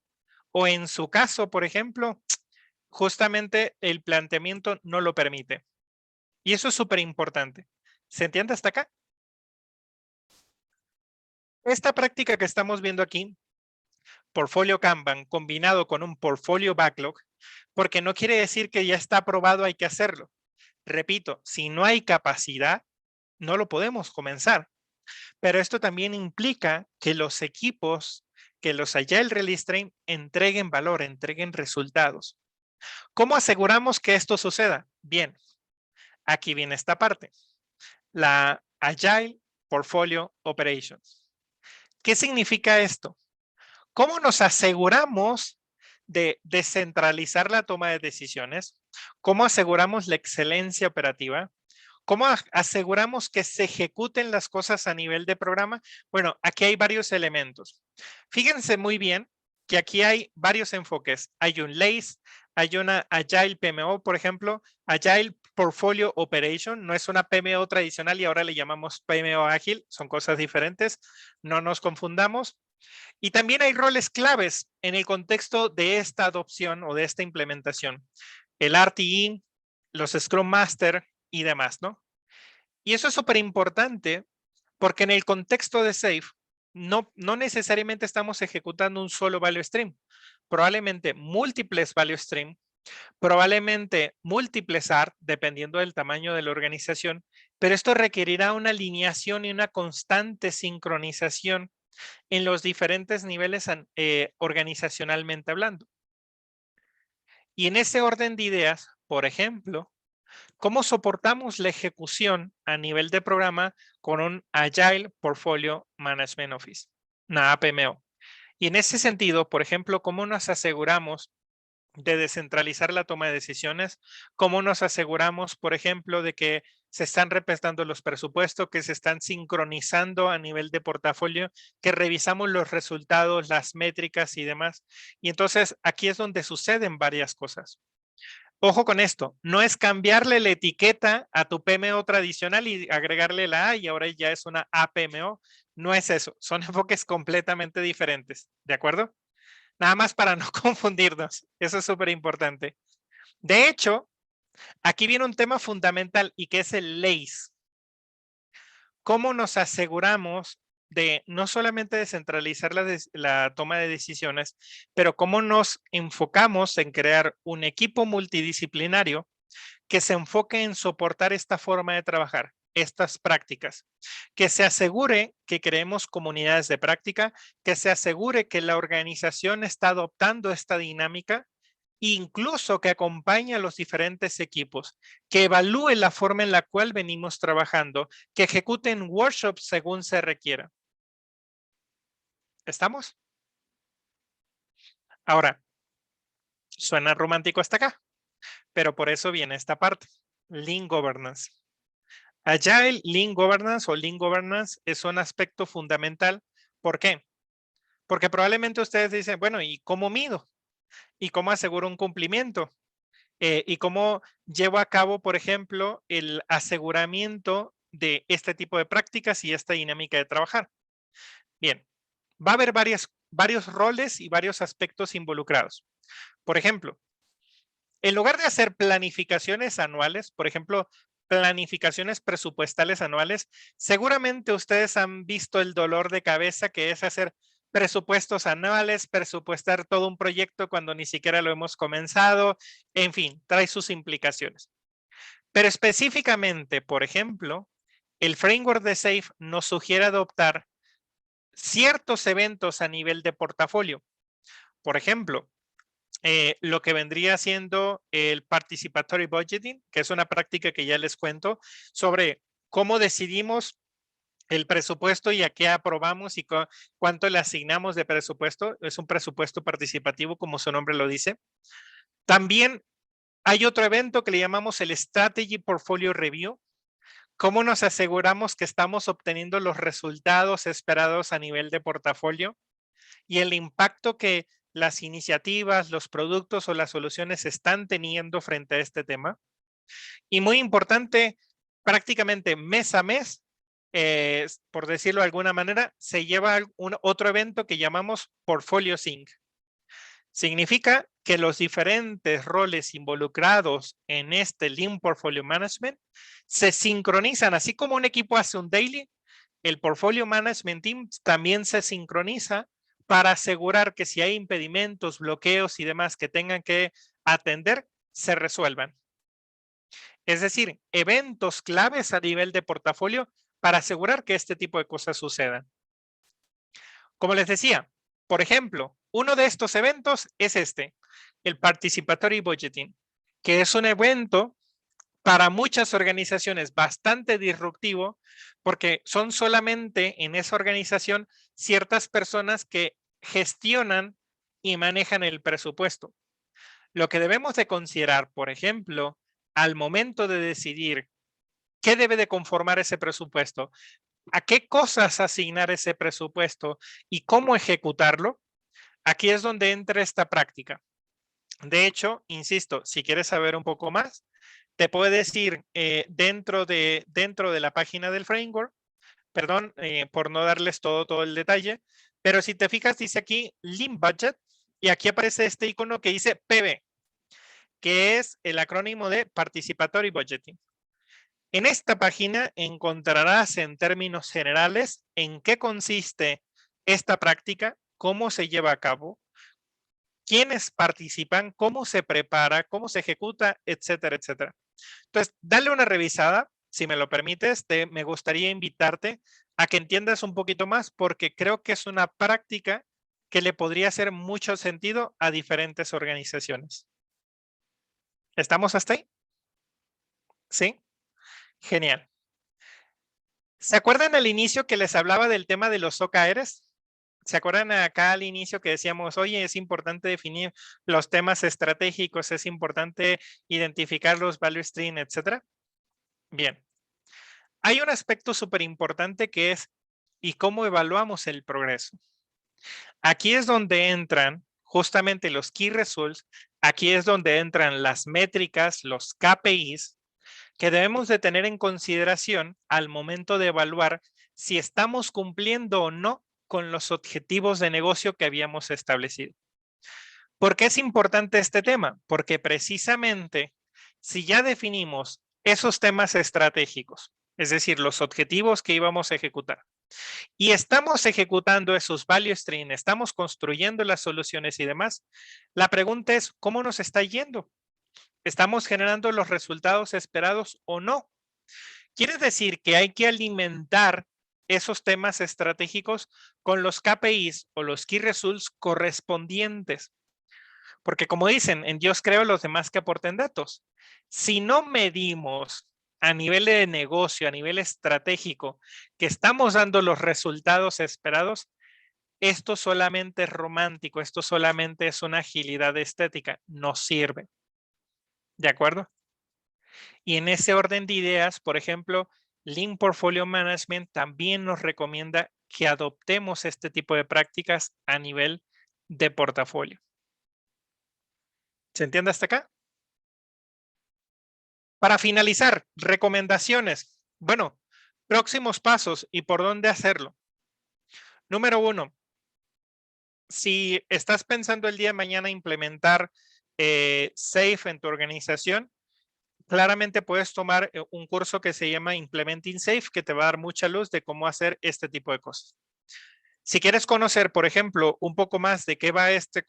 o en su caso, por ejemplo, justamente el planteamiento no lo permite. Y eso es súper importante. ¿Se entiende hasta acá? Esta práctica que estamos viendo aquí, portfolio Kanban combinado con un portfolio backlog, porque no quiere decir que ya está aprobado, hay que hacerlo. Repito, si no hay capacidad, no lo podemos comenzar. Pero esto también implica que los equipos, que los Agile Release Train entreguen valor, entreguen resultados. ¿Cómo aseguramos que esto suceda? Bien, aquí viene esta parte. La Agile Portfolio Operations. ¿Qué significa esto? ¿Cómo nos aseguramos de descentralizar la toma de decisiones? ¿Cómo aseguramos la excelencia operativa? ¿Cómo aseguramos que se ejecuten las cosas a nivel de programa? Bueno, aquí hay varios elementos. Fíjense muy bien que aquí hay varios enfoques. Hay un LACE, hay una Agile PMO, por ejemplo, Agile Portfolio Operation, no es una PMO tradicional y ahora le llamamos PMO ágil, son cosas diferentes, no nos confundamos. Y también hay roles claves en el contexto de esta adopción o de esta implementación. El RTE, los Scrum Master y demás, ¿no? Y eso es súper importante porque en el contexto de SAFe no necesariamente estamos ejecutando un solo value stream. Probablemente múltiples value stream, probablemente múltiples ART, dependiendo del tamaño de la organización, pero esto requerirá una alineación y una constante sincronización en los diferentes niveles organizacionalmente hablando. Y en ese orden de ideas, por ejemplo, ¿cómo soportamos la ejecución a nivel de programa con un Agile Portfolio Management Office, una APMO? Y en ese sentido, por ejemplo, ¿cómo nos aseguramos de descentralizar la toma de decisiones? ¿Cómo nos aseguramos, por ejemplo, de que se están respetando los presupuestos, que se están sincronizando a nivel de portafolio, que revisamos los resultados, las métricas y demás? Y entonces aquí es donde suceden varias cosas. Ojo con esto, no es cambiarle la etiqueta a tu PMO tradicional y agregarle la A y ahora ya es una APMO. No es eso, son enfoques completamente diferentes, ¿de acuerdo? Nada más para no confundirnos, eso es súper importante. De hecho, aquí viene un tema fundamental y que es el LACE. ¿Cómo nos aseguramos de no solamente descentralizar la toma de decisiones, pero cómo nos enfocamos en crear un equipo multidisciplinario que se enfoque en soportar esta forma de trabajar, estas prácticas, que se asegure que creemos comunidades de práctica, que se asegure que la organización está adoptando esta dinámica, incluso que acompañe a los diferentes equipos, que evalúe la forma en la cual venimos trabajando, que ejecuten workshops según se requiera. ¿Estamos? Ahora, suena romántico hasta acá, pero por eso viene esta parte, Lean Governance. Agile Lean Governance o Lean Governance es un aspecto fundamental. ¿Por qué? Porque probablemente ustedes dicen, bueno, ¿y cómo mido? ¿Y cómo aseguro un cumplimiento? ¿Y cómo llevo a cabo, por ejemplo, el aseguramiento de este tipo de prácticas y esta dinámica de trabajar? Bien, va a haber varios roles y varios aspectos involucrados. Por ejemplo, en lugar de hacer planificaciones anuales, por ejemplo, planificaciones presupuestales anuales, seguramente ustedes han visto el dolor de cabeza que es hacer presupuestos anuales, presupuestar todo un proyecto cuando ni siquiera lo hemos comenzado, en fin, trae sus implicaciones. Pero específicamente, por ejemplo, el framework de SAFe nos sugiere adoptar ciertos eventos a nivel de portafolio. Por ejemplo, lo que vendría siendo el participatory budgeting, que es una práctica que ya les cuento sobre cómo decidimos el presupuesto y a qué aprobamos y cuánto le asignamos de presupuesto. Es un presupuesto participativo, como su nombre lo dice. También hay otro evento que le llamamos el Strategy Portfolio Review. ¿Cómo nos aseguramos que estamos obteniendo los resultados esperados a nivel de portafolio y el impacto que las iniciativas, los productos o las soluciones están teniendo frente a este tema? Y muy importante, prácticamente mes a mes, por decirlo de alguna manera, se lleva otro evento que llamamos Portfolio Sync. Significa que los diferentes roles involucrados en este Lean Portfolio Management se sincronizan, así como un equipo hace un daily, el Portfolio Management Team también se sincroniza para asegurar que si hay impedimentos, bloqueos y demás que tengan que atender, se resuelvan. Es decir, eventos claves a nivel de portafolio para asegurar que este tipo de cosas sucedan. Como les decía, por ejemplo, uno de estos eventos es el Participatory Budgeting, que es un evento para muchas organizaciones bastante disruptivo porque son solamente en esa organización ciertas personas que gestionan y manejan el presupuesto. Lo que debemos de considerar, por ejemplo, al momento de decidir qué debe de conformar ese presupuesto, a qué cosas asignar ese presupuesto y cómo ejecutarlo, aquí es donde entra esta práctica. De hecho, insisto, si quieres saber un poco más, te puedo decir dentro de la página del framework, perdón por no darles todo el detalle, pero si te fijas dice aquí Lean Budget y aquí aparece este icono que dice PB, que es el acrónimo de Participatory Budgeting. En esta página encontrarás en términos generales en qué consiste esta práctica, cómo se lleva a cabo, quiénes participan, cómo se prepara, cómo se ejecuta, etcétera, etcétera. Entonces, dale una revisada, si me lo permites, me gustaría invitarte a que entiendas un poquito más porque creo que es una práctica que le podría hacer mucho sentido a diferentes organizaciones. ¿Estamos hasta ahí? ¿Sí? Genial. ¿Se acuerdan al inicio que les hablaba del tema de los OKRs? ¿Se acuerdan acá al inicio que decíamos, oye, es importante definir los temas estratégicos, es importante identificar los value stream, etcétera? Bien. Hay un aspecto súper importante que es, ¿y cómo evaluamos el progreso? Aquí es donde entran justamente los key results, aquí es donde entran las métricas, los KPIs, que debemos de tener en consideración al momento de evaluar si estamos cumpliendo o no con los objetivos de negocio que habíamos establecido. ¿Por qué es importante este tema? Porque precisamente si ya definimos esos temas estratégicos, es decir, los objetivos que íbamos a ejecutar, y estamos ejecutando esos value stream, estamos construyendo las soluciones y demás, la pregunta es, ¿cómo nos está yendo? ¿Estamos generando los resultados esperados o no? Quiere decir que hay que alimentar esos temas estratégicos con los KPIs o los Key Results correspondientes. Porque como dicen, en Dios creo, los demás que aporten datos. Si no medimos a nivel de negocio, a nivel estratégico, que estamos dando los resultados esperados, esto solamente es romántico, esto solamente es una agilidad estética, no sirve. ¿De acuerdo? Y en ese orden de ideas, por ejemplo, Lean Portfolio Management también nos recomienda que adoptemos este tipo de prácticas a nivel de portafolio. ¿Se entiende hasta acá? Para finalizar, recomendaciones. Bueno, próximos pasos y por dónde hacerlo. Número 1, si estás pensando el día de mañana implementar SAFe en tu organización, claramente puedes tomar un curso que se llama Implementing SAFe, que te va a dar mucha luz de cómo hacer este tipo de cosas. Si quieres conocer, por ejemplo, un poco más de qué va esta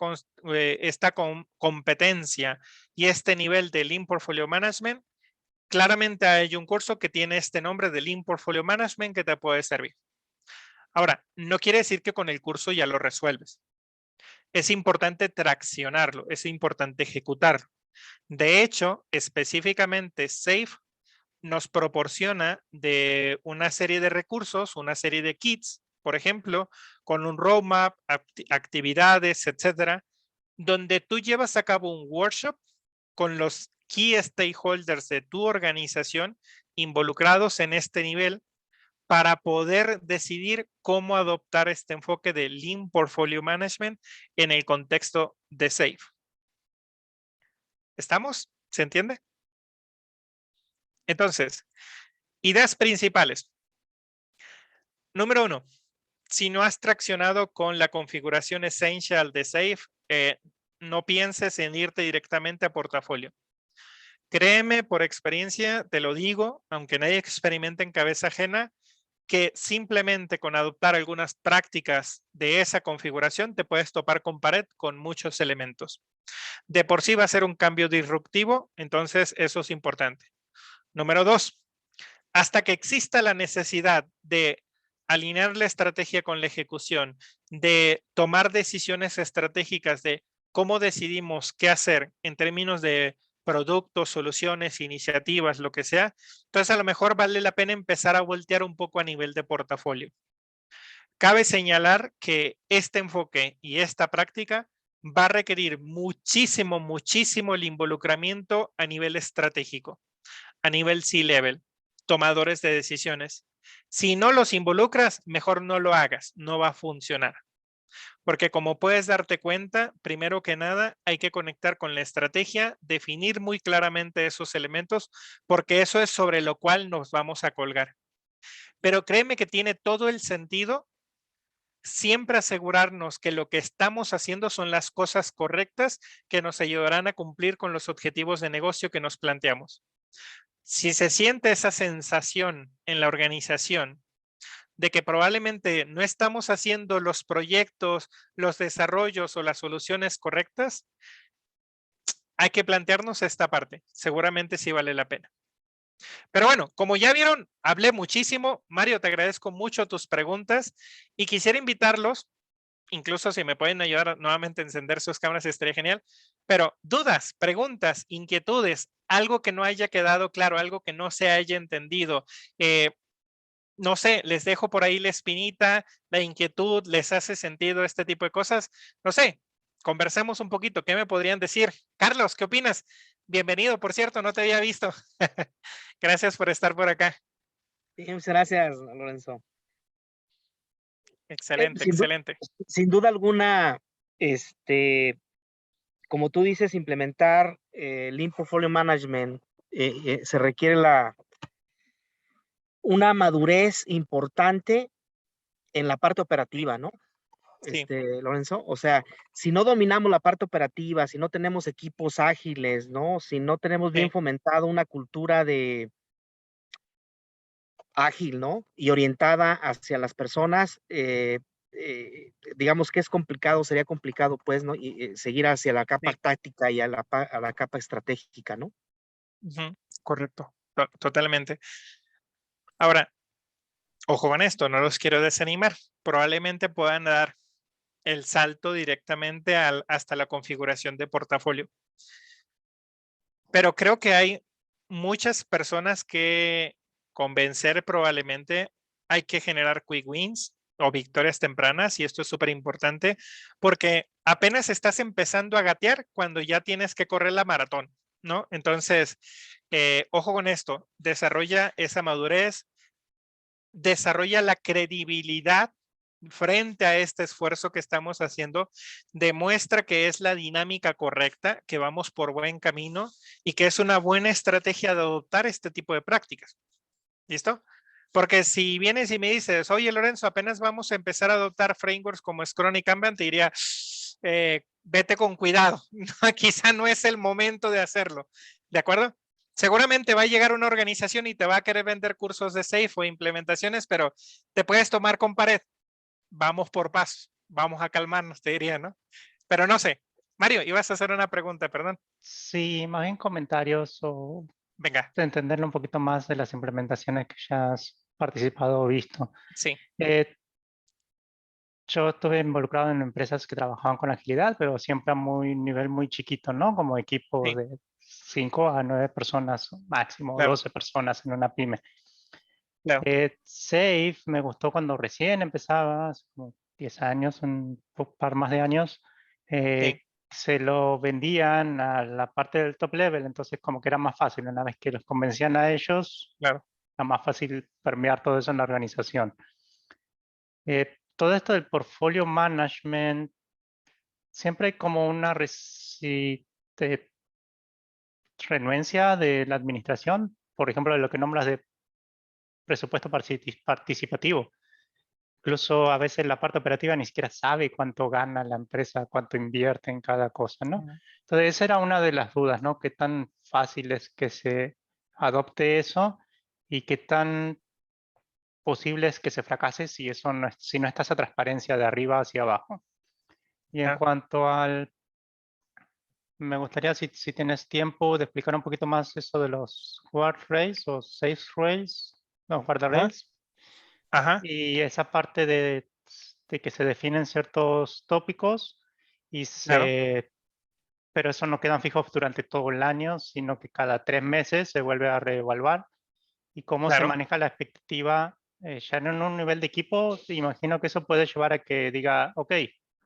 competencia y este nivel de Lean Portfolio Management, claramente hay un curso que tiene este nombre de Lean Portfolio Management que te puede servir. Ahora, no quiere decir que con el curso ya lo resuelves. Es importante traccionarlo, es importante ejecutarlo. De hecho, específicamente SAFe nos proporciona de una serie de recursos, una serie de kits, por ejemplo, con un roadmap, actividades, etcétera, donde tú llevas a cabo un workshop con los key stakeholders de tu organización involucrados en este nivel para poder decidir cómo adoptar este enfoque de Lean Portfolio Management en el contexto de SAFe. ¿Estamos? ¿Se entiende? Entonces, ideas principales. Número 1, si no has traccionado con la configuración Essential de SAFe, no pienses en irte directamente a portafolio. Créeme, por experiencia, te lo digo, aunque nadie experimente en cabeza ajena, que simplemente con adoptar algunas prácticas de esa configuración te puedes topar con pared con muchos elementos. De por sí va a ser un cambio disruptivo, entonces eso es importante. Número 2, hasta que exista la necesidad de alinear la estrategia con la ejecución, de tomar decisiones estratégicas de cómo decidimos qué hacer en términos de productos, soluciones, iniciativas, lo que sea, entonces a lo mejor vale la pena empezar a voltear un poco a nivel de portafolio. Cabe señalar que este enfoque y esta práctica va a requerir muchísimo, muchísimo el involucramiento a nivel estratégico, a nivel C-level, tomadores de decisiones. Si no los involucras, mejor no lo hagas, no va a funcionar. Porque como puedes darte cuenta, primero que nada, hay que conectar con la estrategia, definir muy claramente esos elementos, porque eso es sobre lo cual nos vamos a colgar. Pero créeme que tiene todo el sentido siempre asegurarnos que lo que estamos haciendo son las cosas correctas que nos ayudarán a cumplir con los objetivos de negocio que nos planteamos. Si se siente esa sensación en la organización de que probablemente no estamos haciendo los proyectos, los desarrollos o las soluciones correctas, hay que plantearnos esta parte. Seguramente sí vale la pena. Pero bueno, como ya vieron, hablé muchísimo. Mario, te agradezco mucho tus preguntas y quisiera invitarlos, incluso si me pueden ayudar nuevamente a encender sus cámaras, estaría genial. Pero dudas, preguntas, inquietudes, algo que no haya quedado claro, algo que no se haya entendido. No sé, les dejo por ahí la espinita, la inquietud, les hace sentido este tipo de cosas. No sé, conversemos un poquito. ¿Qué me podrían decir? Carlos, ¿qué opinas? Bienvenido, por cierto, no te había visto. Gracias por estar por acá. Sí, muchas gracias, Lorenzo. Excelente, Sin, excelente. Sin duda alguna, como tú dices, implementar Lean Portfolio Management se requiere una madurez importante en la parte operativa, ¿no? Sí. Lorenzo, o sea, si no dominamos la parte operativa, si no tenemos equipos ágiles, ¿no? Si no tenemos bien Sí. fomentado una cultura de ágil, ¿no? Y orientada hacia las personas, digamos que es complicado, sería complicado, pues, ¿no? Y seguir hacia la capa Sí. táctica y a la capa estratégica, ¿no? Ujú, correcto, totalmente. Ahora, ojo con esto, no los quiero desanimar. Probablemente puedan dar el salto directamente hasta la configuración de portafolio. Pero creo que hay muchas personas que convencer probablemente. Hay que generar quick wins o victorias tempranas y esto es súper importante porque apenas estás empezando a gatear cuando ya tienes que correr la maratón, ¿no? Entonces, ojo con esto, desarrolla esa madurez, desarrolla la credibilidad frente a este esfuerzo que estamos haciendo, demuestra que es la dinámica correcta, que vamos por buen camino y que es una buena estrategia de adoptar este tipo de prácticas. ¿Listo? Porque si vienes y me dices, oye Lorenzo, apenas vamos a empezar a adoptar frameworks como Scrum y Kanban, te diría, vete con cuidado, quizá no es el momento de hacerlo, ¿de acuerdo? Seguramente va a llegar una organización y te va a querer vender cursos de SAFe o implementaciones, pero te puedes tomar con pared. Vamos por pasos, vamos a calmarnos, te diría, ¿no? Pero no sé. Mario, ibas a hacer una pregunta, perdón. Sí, más bien comentarios o Venga, entenderlo un poquito más de las implementaciones que ya has participado o visto. sí, Yo estuve involucrado en empresas que trabajaban con agilidad, pero siempre a nivel muy chiquito, ¿no? Como equipos sí, de 5 a 9 personas, máximo claro, 12 personas en una pyme. claro, Safe me gustó cuando recién empezaba, hace como 10 años, un par más de años. sí, Se lo vendían a la parte del top level, entonces como que era más fácil. Una vez que los convencían a ellos, claro. era más fácil permear todo eso en la organización. Todo esto del portfolio management, siempre hay como una renuencia de la administración, por ejemplo, de lo que nombras de presupuesto participativo. Incluso a veces la parte operativa ni siquiera sabe cuánto gana la empresa, cuánto invierte en cada cosa, ¿no? Ujú. Entonces, esa era una de las dudas, ¿no? Qué tan fácil es que se adopte eso y qué tan posible es que se fracase si eso no, si no está esa transparencia de arriba hacia abajo. Y en Claro. cuanto al, me gustaría si tienes tiempo de explicar un poquito más eso de los guardrails o safe rails, no, Ajá, guardrails, ajá, y esa parte de que se definen ciertos tópicos y claro, pero eso no quedan fijos durante todo el año, sino que cada 3 meses se vuelve a reevaluar. ¿Y cómo se claro, maneja la expectativa? Ya en un nivel de equipo, imagino que eso puede llevar a que diga, ok,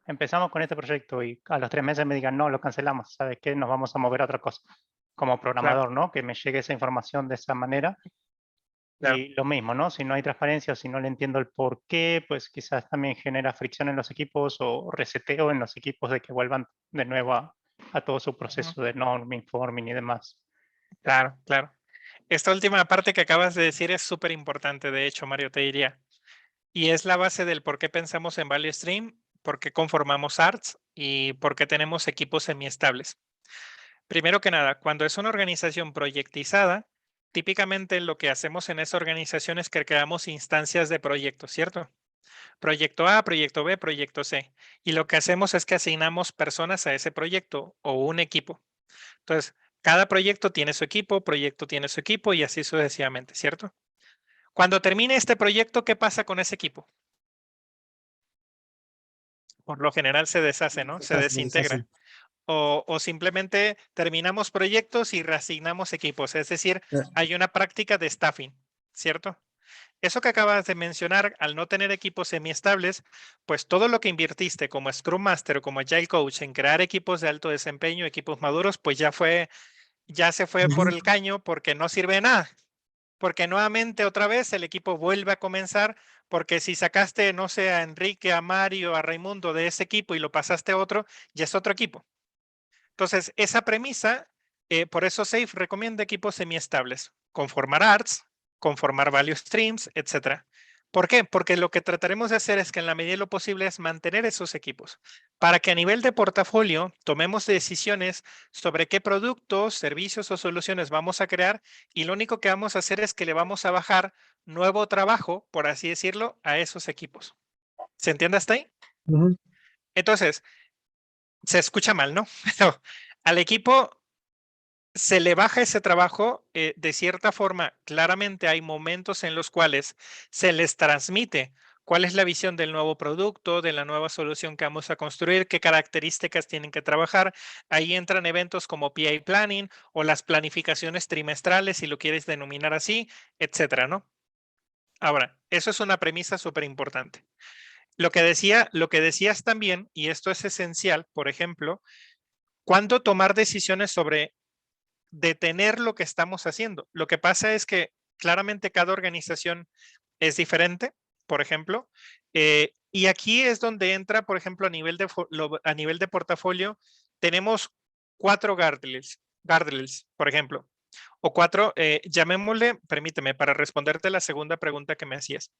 empezamos con este proyecto y a los 3 meses me digan, no, lo cancelamos, ¿sabes qué? Nos vamos a mover a otra cosa. Como claro, programador, ¿no? Que me llegue esa información de esa manera. claro. Y lo mismo, ¿no? Si no hay transparencia o si no le entiendo el por qué, pues quizás también genera fricción en los equipos o reseteo en los equipos de que vuelvan de nuevo a todo su Ujú. proceso de norming, forming y demás. Claro, claro. Esta última parte que acabas de decir es súper importante, de hecho, Mario, te diría. Y es la base del por qué pensamos en Value Stream, por qué conformamos ARTS y por qué tenemos equipos semiestables. Primero que nada, cuando es una organización proyectizada, típicamente lo que hacemos en esa organización es que creamos instancias de proyectos, ¿cierto? Proyecto A, proyecto B, proyecto C. Y lo que hacemos es que asignamos personas a ese proyecto o un equipo. Entonces, cada proyecto tiene su equipo y así sucesivamente, ¿cierto? Cuando termine este proyecto, ¿qué pasa con ese equipo? Por lo general se deshace, ¿no? Se Se desintegra. deshacen. O simplemente terminamos proyectos y reasignamos equipos. Es decir, hay una práctica de staffing, ¿cierto? Eso que acabas de mencionar, al no tener equipos semiestables, pues todo lo que invirtiste como Scrum Master o como Agile Coach en crear equipos de alto desempeño, equipos maduros, pues ya se fue por Ujú. el caño porque no sirve de nada. Porque nuevamente otra vez el equipo vuelve a comenzar, porque si sacaste, no sé, a Enrique, a Mario, a Raimundo de ese equipo y lo pasaste a otro, ya es otro equipo. Entonces, esa premisa, por eso SAFe recomienda equipos semiestables, conformar ARTS, conformar value streams, etcétera. ¿Por qué? Porque lo que trataremos de hacer es que en la medida de lo posible es mantener esos equipos para que a nivel de portafolio tomemos decisiones sobre qué productos, servicios o soluciones vamos a crear y lo único que vamos a hacer es que le vamos a bajar nuevo trabajo, por así decirlo, a esos equipos. ¿Se entiende hasta ahí? Ujú. Entonces, se escucha mal, ¿no? Pero al equipo se le baja ese trabajo, de cierta forma, claramente hay momentos en los cuales se les transmite cuál es la visión del nuevo producto, de la nueva solución que vamos a construir, qué características tienen que trabajar. Ahí entran eventos como PI Planning o las planificaciones trimestrales, si lo quieres denominar así, etcétera, ¿no? Ahora, eso es una premisa súper importante. Lo que decías también, y esto es esencial, por ejemplo, ¿cuándo tomar decisiones sobre detener lo que estamos haciendo? Lo que pasa es que claramente cada organización es diferente, por ejemplo, y aquí es donde entra, por ejemplo, a nivel de portafolio, tenemos 4 guardrails, por ejemplo, o 4, llamémosle, permíteme, para responderte la segunda pregunta que me hacías.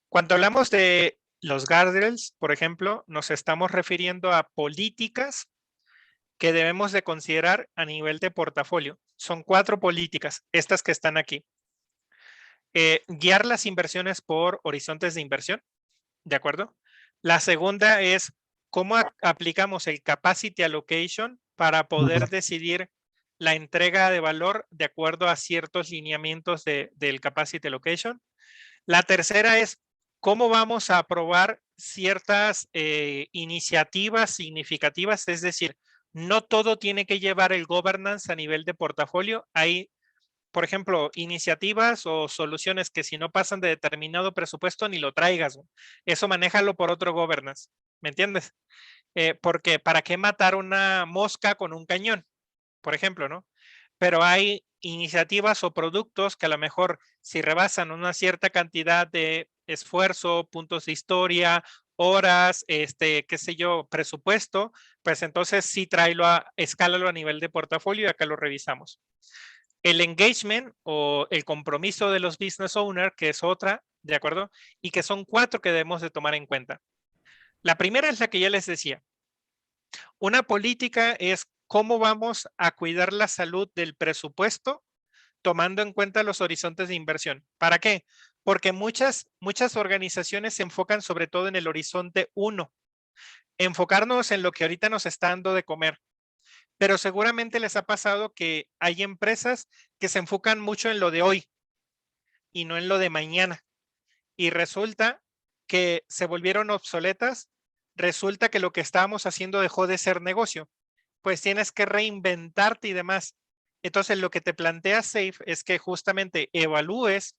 Cuando hablamos de los guardrails, por ejemplo, nos estamos refiriendo a políticas que debemos de considerar a nivel de portafolio. Son 4 políticas, estas que están aquí. Guiar las inversiones por horizontes de inversión, ¿de acuerdo? La segunda es cómo aplicamos el capacity allocation para poder decidir la entrega de valor de acuerdo a ciertos lineamientos del capacity allocation. La tercera es cómo vamos a aprobar ciertas iniciativas significativas, es decir, no todo tiene que llevar el governance a nivel de portafolio. Hay, por ejemplo, iniciativas o soluciones que si no pasan de determinado presupuesto ni lo traigas. Eso manéjalo por otro governance. ¿Me entiendes? Porque ¿para qué matar una mosca con un cañón? Por ejemplo, ¿no? Pero hay iniciativas o productos que a lo mejor si rebasan una cierta cantidad de esfuerzo, puntos de historia, horas, qué sé yo, presupuesto, pues entonces sí escálalo a nivel de portafolio y acá lo revisamos. El engagement o el compromiso de los business owners, que es otra, ¿de acuerdo? Y que son 4 que debemos de tomar en cuenta. La primera es la que ya les decía. Una política es cómo vamos a cuidar la salud del presupuesto tomando en cuenta los horizontes de inversión. ¿Para qué? Porque muchas organizaciones se enfocan sobre todo en el horizonte 1. Enfocarnos en lo que ahorita nos está dando de comer. Pero seguramente les ha pasado que hay empresas que se enfocan mucho en lo de hoy y no en lo de mañana. Y resulta que se volvieron obsoletas. Resulta que lo que estábamos haciendo dejó de ser negocio. Pues tienes que reinventarte y demás. Entonces, lo que te plantea SAFE es que justamente evalúes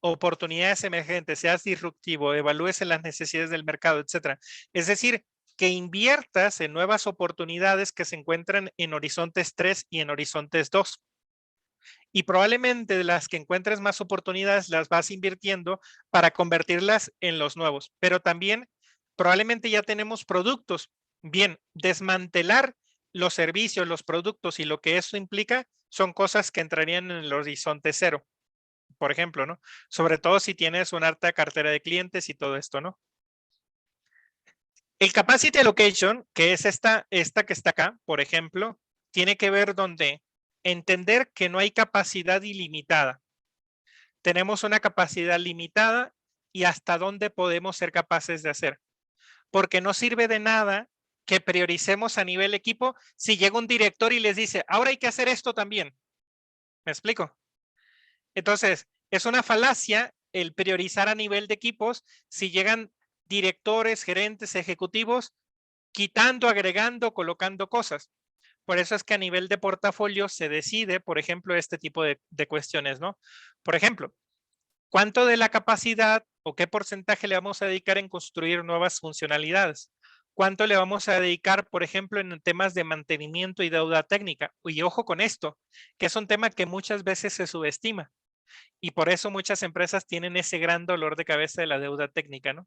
oportunidades emergentes, seas disruptivo, evalúes en las necesidades del mercado, etcétera. Es decir, que inviertas en nuevas oportunidades que se encuentran en horizontes 3 y en horizontes 2. Y probablemente de las que encuentres más oportunidades las vas invirtiendo para convertirlas en los nuevos. Pero también probablemente ya tenemos productos. Bien, desmantelar los servicios, los productos y lo que eso implica son cosas que entrarían en el horizonte 0, por ejemplo, ¿no? Sobre todo si tienes una alta cartera de clientes y todo esto, ¿no? El capacity allocation, que es esta que está acá, por ejemplo, tiene que ver donde entender que no hay capacidad ilimitada. Tenemos una capacidad limitada y hasta dónde podemos ser capaces de hacer. Porque no sirve de nada que prioricemos a nivel equipo si llega un director y les dice, ahora hay que hacer esto también. ¿Me explico? Entonces, es una falacia el priorizar a nivel de equipos si llegan directores, gerentes, ejecutivos, quitando, agregando, colocando cosas. Por eso es que a nivel de portafolio se decide, por ejemplo, este tipo de cuestiones, ¿no? Por ejemplo, ¿cuánto de la capacidad o qué porcentaje le vamos a dedicar en construir nuevas funcionalidades? ¿Cuánto le vamos a dedicar, por ejemplo, en temas de mantenimiento y deuda técnica? Y ojo con esto, que es un tema que muchas veces se subestima. Y por eso muchas empresas tienen ese gran dolor de cabeza de la deuda técnica, ¿no?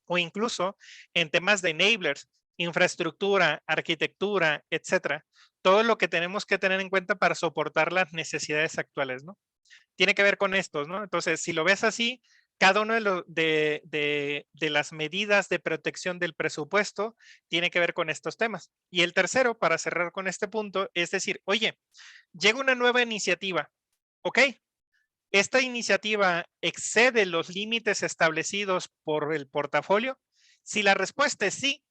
O incluso en temas de enablers, infraestructura, arquitectura, etcétera. Todo lo que tenemos que tener en cuenta para soportar las necesidades actuales, ¿no? Tiene que ver con estos, ¿no? Entonces, si lo ves así, cada uno de las medidas de protección del presupuesto tiene que ver con estos temas. Y el tercero, para cerrar con este punto, es decir, oye, llega una nueva iniciativa, ¿ok? ¿esta iniciativa excede los límites establecidos por el portafolio? Si la respuesta es sí,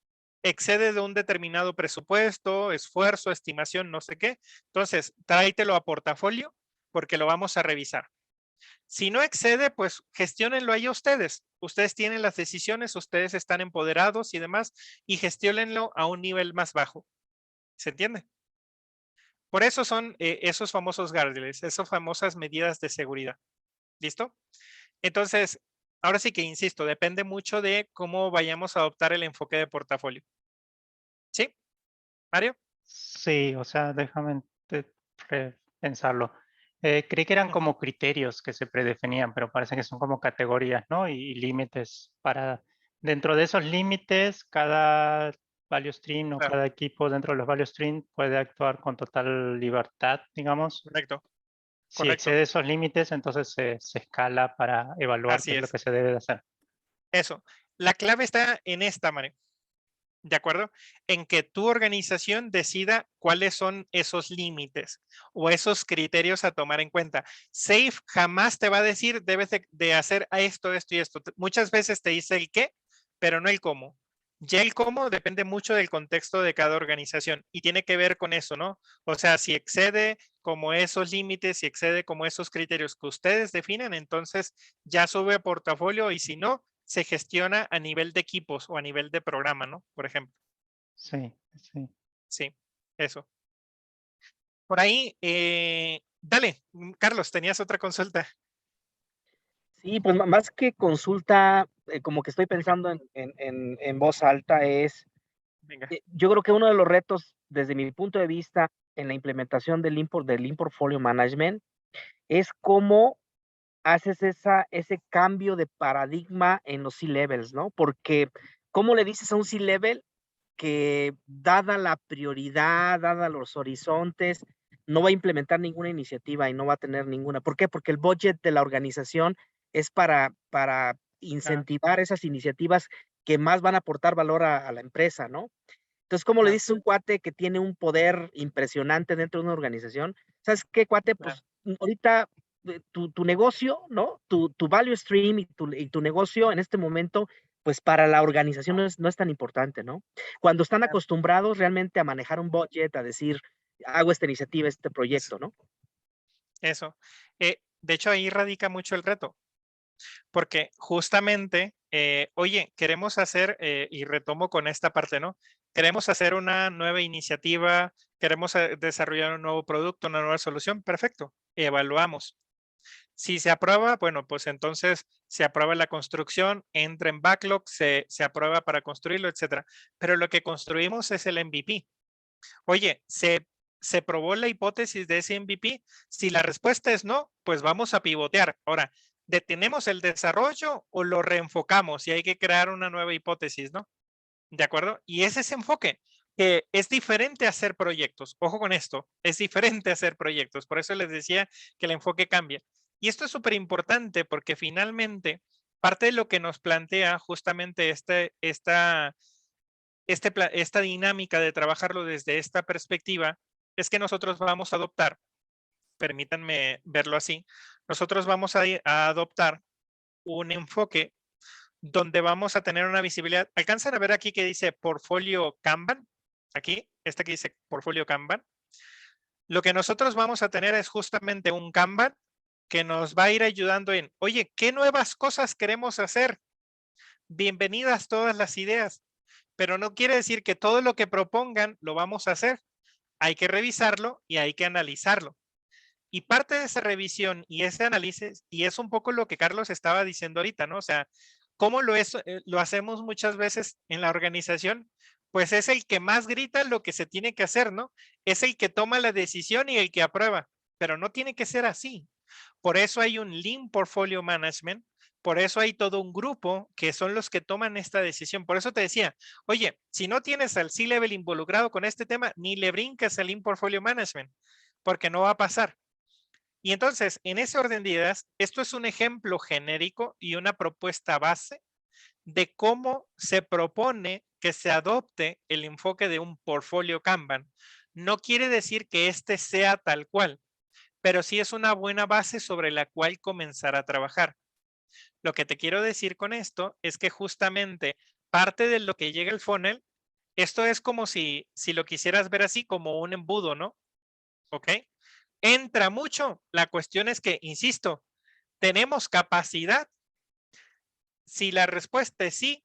excede de un determinado presupuesto, esfuerzo, estimación, no sé qué, entonces tráetelo a portafolio porque lo vamos a revisar. Si no excede, pues gestiónenlo ahí ustedes. Ustedes tienen las decisiones, ustedes están empoderados y demás, y gestiónenlo a un nivel más bajo. ¿Se entiende? Por eso son esos famosos guardrails, esas famosas medidas de seguridad. ¿Listo? Entonces, ahora sí que insisto, depende mucho de cómo vayamos a adoptar el enfoque de portafolio. ¿Sí? Mario. Sí, o sea, déjame pensarlo. Creí que eran Ujú. como criterios que se predefinían, pero parece que son como categorías, ¿no? Y límites para, dentro de esos límites, cada value stream o Claro, cada equipo dentro de los value stream puede actuar con total libertad, digamos. correcto, Si correcto. excede esos límites, entonces se escala para evaluar qué Así es lo es. que se debe de hacer. Eso. La clave está en esta, Mario. ¿De acuerdo? En que tu organización decida cuáles son esos límites o esos criterios a tomar en cuenta. SAFe jamás te va a decir debes de hacer esto, esto y esto. Muchas veces te dice el qué, pero no el cómo. Ya el cómo depende mucho del contexto de cada organización y tiene que ver con eso, ¿no? O sea, si excede como esos límites, si excede como esos criterios que ustedes definen, entonces ya sube a portafolio y si no, se gestiona a nivel de equipos o a nivel de programa, ¿no? Por ejemplo. Sí, sí. Sí, eso. Por ahí, dale, Carlos, tenías otra consulta. Sí, pues más que consulta, como que estoy pensando en voz alta, Venga, yo creo que uno de los retos, desde mi punto de vista, en la implementación del Lean Portfolio Management, es cómo haces ese cambio de paradigma en los C-levels, ¿no? Porque, ¿cómo le dices a un C-level que, dada la prioridad, dada los horizontes, no va a implementar ninguna iniciativa y no va a tener ninguna? ¿Por qué? Porque el budget de la organización es para claro, incentivar esas iniciativas que más van a aportar valor a la empresa, ¿no? Entonces, ¿cómo le claro, dices a un cuate que tiene un poder impresionante dentro de una organización? ¿Sabes qué, cuate? claro, Pues ahorita tu negocio, ¿no? Tu value stream y tu negocio en este momento, pues para la organización no es tan importante, ¿no? Cuando están claro, acostumbrados realmente a manejar un budget, a decir, hago esta iniciativa, este eso. proyecto, ¿no? Eso. De hecho, ahí radica mucho el reto, porque justamente, oye, queremos hacer, y retomo con esta parte, ¿no? Queremos hacer una nueva iniciativa, queremos desarrollar un nuevo producto, una nueva solución, perfecto, evaluamos. Si se aprueba, bueno, pues entonces se aprueba la construcción, entra en backlog, se aprueba para construirlo, etcétera. Pero lo que construimos es el MVP. Oye, ¿se probó la hipótesis de ese MVP? Si la respuesta es no, pues vamos a pivotear. Ahora, ¿detenemos el desarrollo o lo reenfocamos y hay que crear una nueva hipótesis, ¿no? ¿De acuerdo? Y es ese enfoque, que es diferente a hacer proyectos. Ojo con esto, es diferente a hacer proyectos. Por eso les decía que el enfoque cambia. Y esto es súper importante porque finalmente parte de lo que nos plantea justamente esta dinámica de trabajarlo desde esta perspectiva es que nosotros vamos a adoptar, permítanme verlo así, nosotros vamos a adoptar un enfoque donde vamos a tener una visibilidad. ¿Alcanzan a ver aquí que dice portfolio Kanban? Aquí, esta que dice portfolio Kanban. Lo que nosotros vamos a tener es justamente un Kanban que nos va a ir ayudando en, oye, ¿qué nuevas cosas queremos hacer? Bienvenidas todas las ideas, pero no quiere decir que todo lo que propongan lo vamos a hacer. Hay que revisarlo y hay que analizarlo. Y parte de esa revisión y ese análisis, y es un poco lo que Carlos estaba diciendo ahorita, ¿no? O sea, ¿cómo lo hacemos muchas veces en la organización? Pues es el que más grita lo que se tiene que hacer, ¿no? Es el que toma la decisión y el que aprueba, pero no tiene que ser así. Por eso hay un Lean Portfolio Management, por eso hay todo un grupo que son los que toman esta decisión. Por eso te decía, oye, si no tienes al C-Level involucrado con este tema, ni le brincas al Lean Portfolio Management, porque no va a pasar. Y entonces, en ese orden de ideas, esto es un ejemplo genérico y una propuesta base de cómo se propone que se adopte el enfoque de un portfolio Kanban. No quiere decir que este sea tal cual, pero sí es una buena base sobre la cual comenzar a trabajar. Lo que te quiero decir con esto es que justamente parte de lo que llega al funnel, esto es como si lo quisieras ver así como un embudo, ¿no? ¿Ok? Entra mucho. La cuestión es que, insisto, ¿tenemos capacidad? Si la respuesta es sí,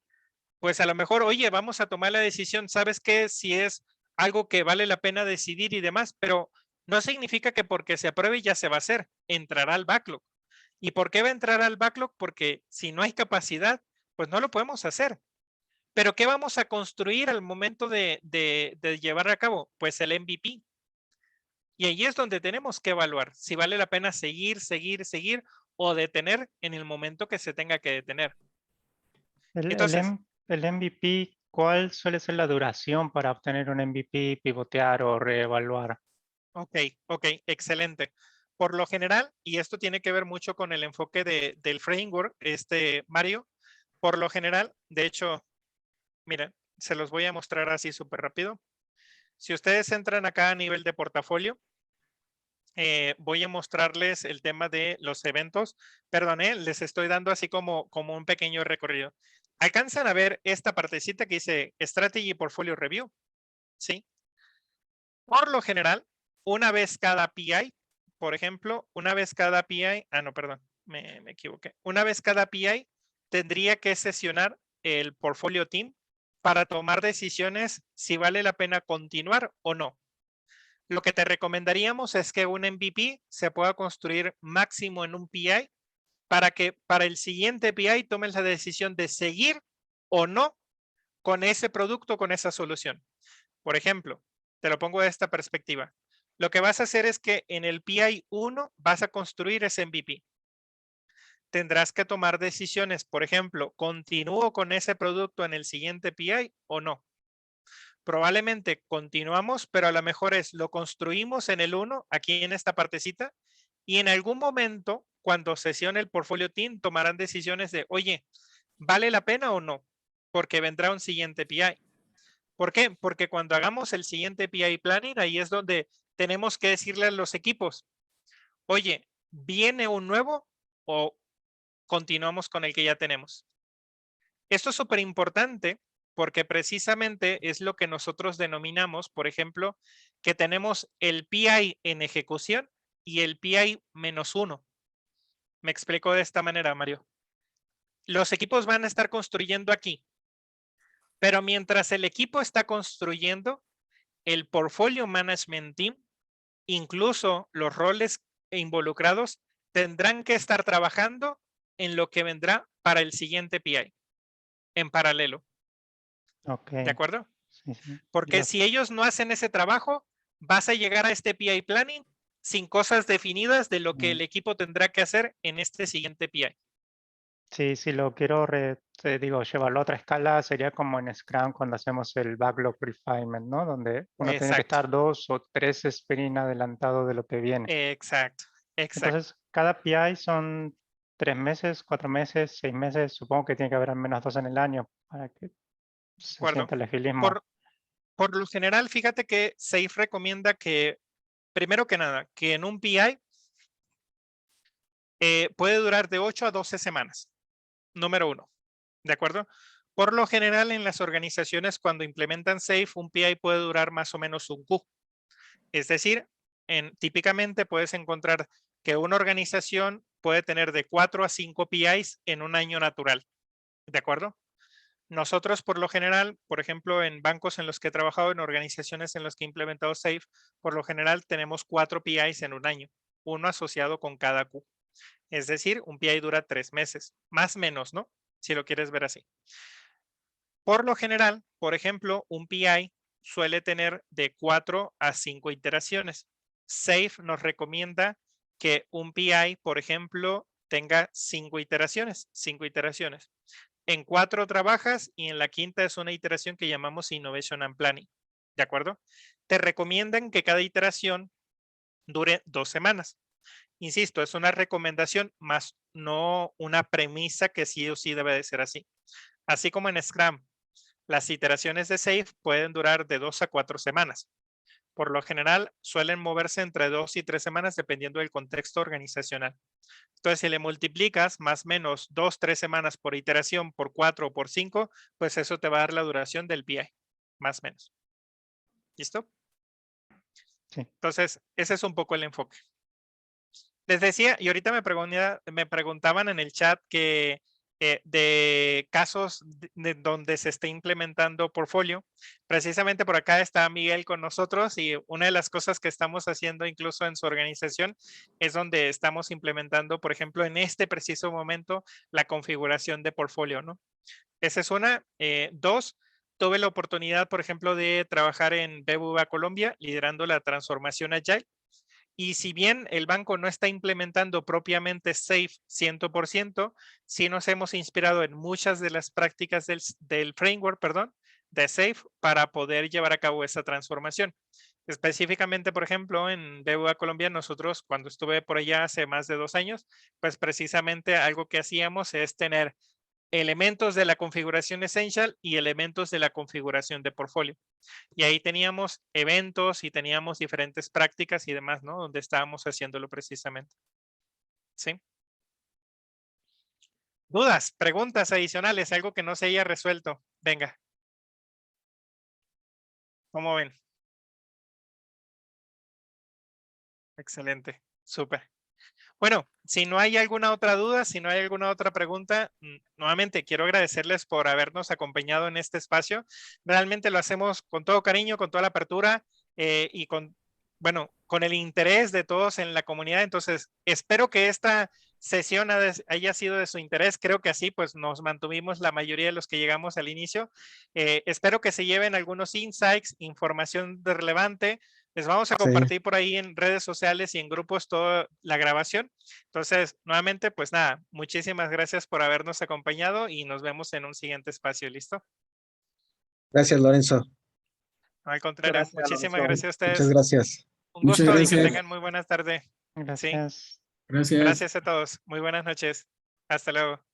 pues a lo mejor, oye, vamos a tomar la decisión, ¿sabes qué? Si es algo que vale la pena decidir y demás, pero no significa que porque se apruebe ya se va a hacer, entrará al backlog. ¿Y por qué va a entrar al backlog? Porque si no hay capacidad, pues no lo podemos hacer. Pero ¿qué vamos a construir al momento de llevar a cabo? Pues el MVP. Y ahí es donde tenemos que evaluar si vale la pena seguir o detener en el momento que se tenga que detener. Entonces, El MVP, ¿cuál suele ser la duración para obtener un MVP, pivotear o reevaluar? ok, excelente. Por lo general, y esto tiene que ver mucho con el enfoque del framework, Mario, por lo general, de hecho, miren, se los voy a mostrar así súper rápido. Si ustedes entran acá a nivel de portafolio, voy a mostrarles el tema de los eventos. Perdón, les estoy dando así como un pequeño recorrido. ¿Alcanzan a ver esta partecita que dice Strategy Portfolio Review? Sí. Por lo general, una vez cada PI, por ejemplo, una vez cada PI, no, perdón, me equivoqué. Una vez cada PI tendría que sesionar el portfolio team para tomar decisiones si vale la pena continuar o no. Lo que te recomendaríamos es que un MVP se pueda construir máximo en un PI para que para el siguiente PI tomes la decisión de seguir o no con ese producto, con esa solución. Por ejemplo, te lo pongo de esta perspectiva. Lo que vas a hacer es que en el PI 1 vas a construir ese MVP. Tendrás que tomar decisiones, por ejemplo, ¿continúo con ese producto en el siguiente PI o no? Probablemente continuamos, pero a lo mejor lo construimos en el 1, aquí en esta partecita, y en algún momento, cuando sesione el portfolio team, tomarán decisiones de, oye, ¿vale la pena o no? Porque vendrá un siguiente PI. ¿Por qué? Porque cuando hagamos el siguiente PI planning, ahí es donde tenemos que decirle a los equipos, oye, ¿viene un nuevo o continuamos con el que ya tenemos? Esto es súper importante porque precisamente es lo que nosotros denominamos, por ejemplo, que tenemos el PI en ejecución y el PI -1. Me explico de esta manera, Mario. Los equipos van a estar construyendo aquí, pero mientras el equipo está construyendo, el portfolio management team, incluso los roles involucrados, tendrán que estar trabajando en lo que vendrá para el siguiente PI en paralelo. Ok. ¿De acuerdo? Sí, sí. Porque si ellos no hacen ese trabajo, vas a llegar a este PI planning sin cosas definidas de lo que el equipo tendrá que hacer en este siguiente PI. Sí, si lo quiero, te digo, llevarlo a otra escala, sería como en Scrum cuando hacemos el backlog refinement, ¿no? Donde uno tiene que Exacto, estar 2 o 3 sprints adelantado de lo que viene. exacto. Entonces, cada PI son 3 meses, 4 meses, 6 meses. Supongo que tiene que haber al menos 2 en el año para que se ¿Acuerdo? sienta el agilismo. Por lo general, fíjate que SAFe recomienda que, primero que nada, que en un PI puede durar de 8 a 12 semanas. Número 1. ¿De acuerdo? Por lo general, en las organizaciones, cuando implementan SAFe, un PI puede durar más o menos un Q. Es decir, típicamente puedes encontrar que una organización puede tener de 4 a 5 PIs en un año natural. ¿De acuerdo? Nosotros, por lo general, por ejemplo, en bancos en los que he trabajado, en organizaciones en las que he implementado SAFe, por lo general tenemos 4 PIs en un año, uno asociado con cada Q. Es decir, un PI dura 3 meses, más o menos, ¿no? Si lo quieres ver así. Por lo general, por ejemplo, un PI suele tener de 4 a 5 iteraciones. SAFe nos recomienda que un PI, por ejemplo, tenga 5 iteraciones. En 4 trabajas y en la quinta es una iteración que llamamos Innovation and Planning. ¿De acuerdo? Te recomiendan que cada iteración dure 2 semanas. Insisto, es una recomendación más no una premisa que sí o sí debe de ser así. Así como en Scrum, las iteraciones de SAFe pueden durar de 2 a 4 semanas. Por lo general, suelen moverse entre 2 y 3 semanas dependiendo del contexto organizacional. Entonces, si le multiplicas más o menos 2, 3 semanas por iteración, por 4 o por 5, pues eso te va a dar la duración del PI, más o menos. ¿Listo? Sí. Entonces, ese es un poco el enfoque. Les decía, y ahorita me preguntaban en el chat que de casos donde se está implementando Portfolio. Precisamente por acá está Miguel con nosotros y una de las cosas que estamos haciendo incluso en su organización es donde estamos implementando, por ejemplo, en este preciso momento, la configuración de Portfolio, ¿no? Esa es una. Dos, tuve la oportunidad, por ejemplo, de trabajar en BBVA Colombia, liderando la transformación Agile. Y si bien el banco no está implementando propiamente SAFe 100%, sí nos hemos inspirado en muchas de las prácticas del framework, de SAFe para poder llevar a cabo esa transformación. Específicamente, por ejemplo, en BBVA Colombia, nosotros cuando estuve por allá hace más de 2 años, pues precisamente algo que hacíamos es tener elementos de la configuración Essential y elementos de la configuración de portfolio. Y ahí teníamos eventos y teníamos diferentes prácticas y demás, ¿no? Donde estábamos haciéndolo precisamente. ¿Sí? ¿Dudas, preguntas adicionales? Algo que no se haya resuelto. Venga. ¿Cómo ven? Excelente. Súper. Bueno, si no hay alguna otra duda, si no hay alguna otra pregunta, nuevamente quiero agradecerles por habernos acompañado en este espacio. Realmente lo hacemos con todo cariño, con toda la apertura y con, bueno, con el interés de todos en la comunidad. Entonces, espero que esta sesión haya sido de su interés. Creo que así, pues nos mantuvimos la mayoría de los que llegamos al inicio. Espero que se lleven algunos insights, información relevante. Les vamos a compartir por ahí en redes sociales y en grupos toda la grabación. Entonces, nuevamente, pues nada, muchísimas gracias por habernos acompañado y nos vemos en un siguiente espacio. ¿Listo? Gracias, Lorenzo. No, al contrario, Gracias, muchísimas Lorenzo. gracias a ustedes. Muchas gracias. Un Muchas gusto y que gracias. tengan muy buenas tardes. Gracias. Gracias. Gracias a todos. Muy buenas noches. Hasta luego.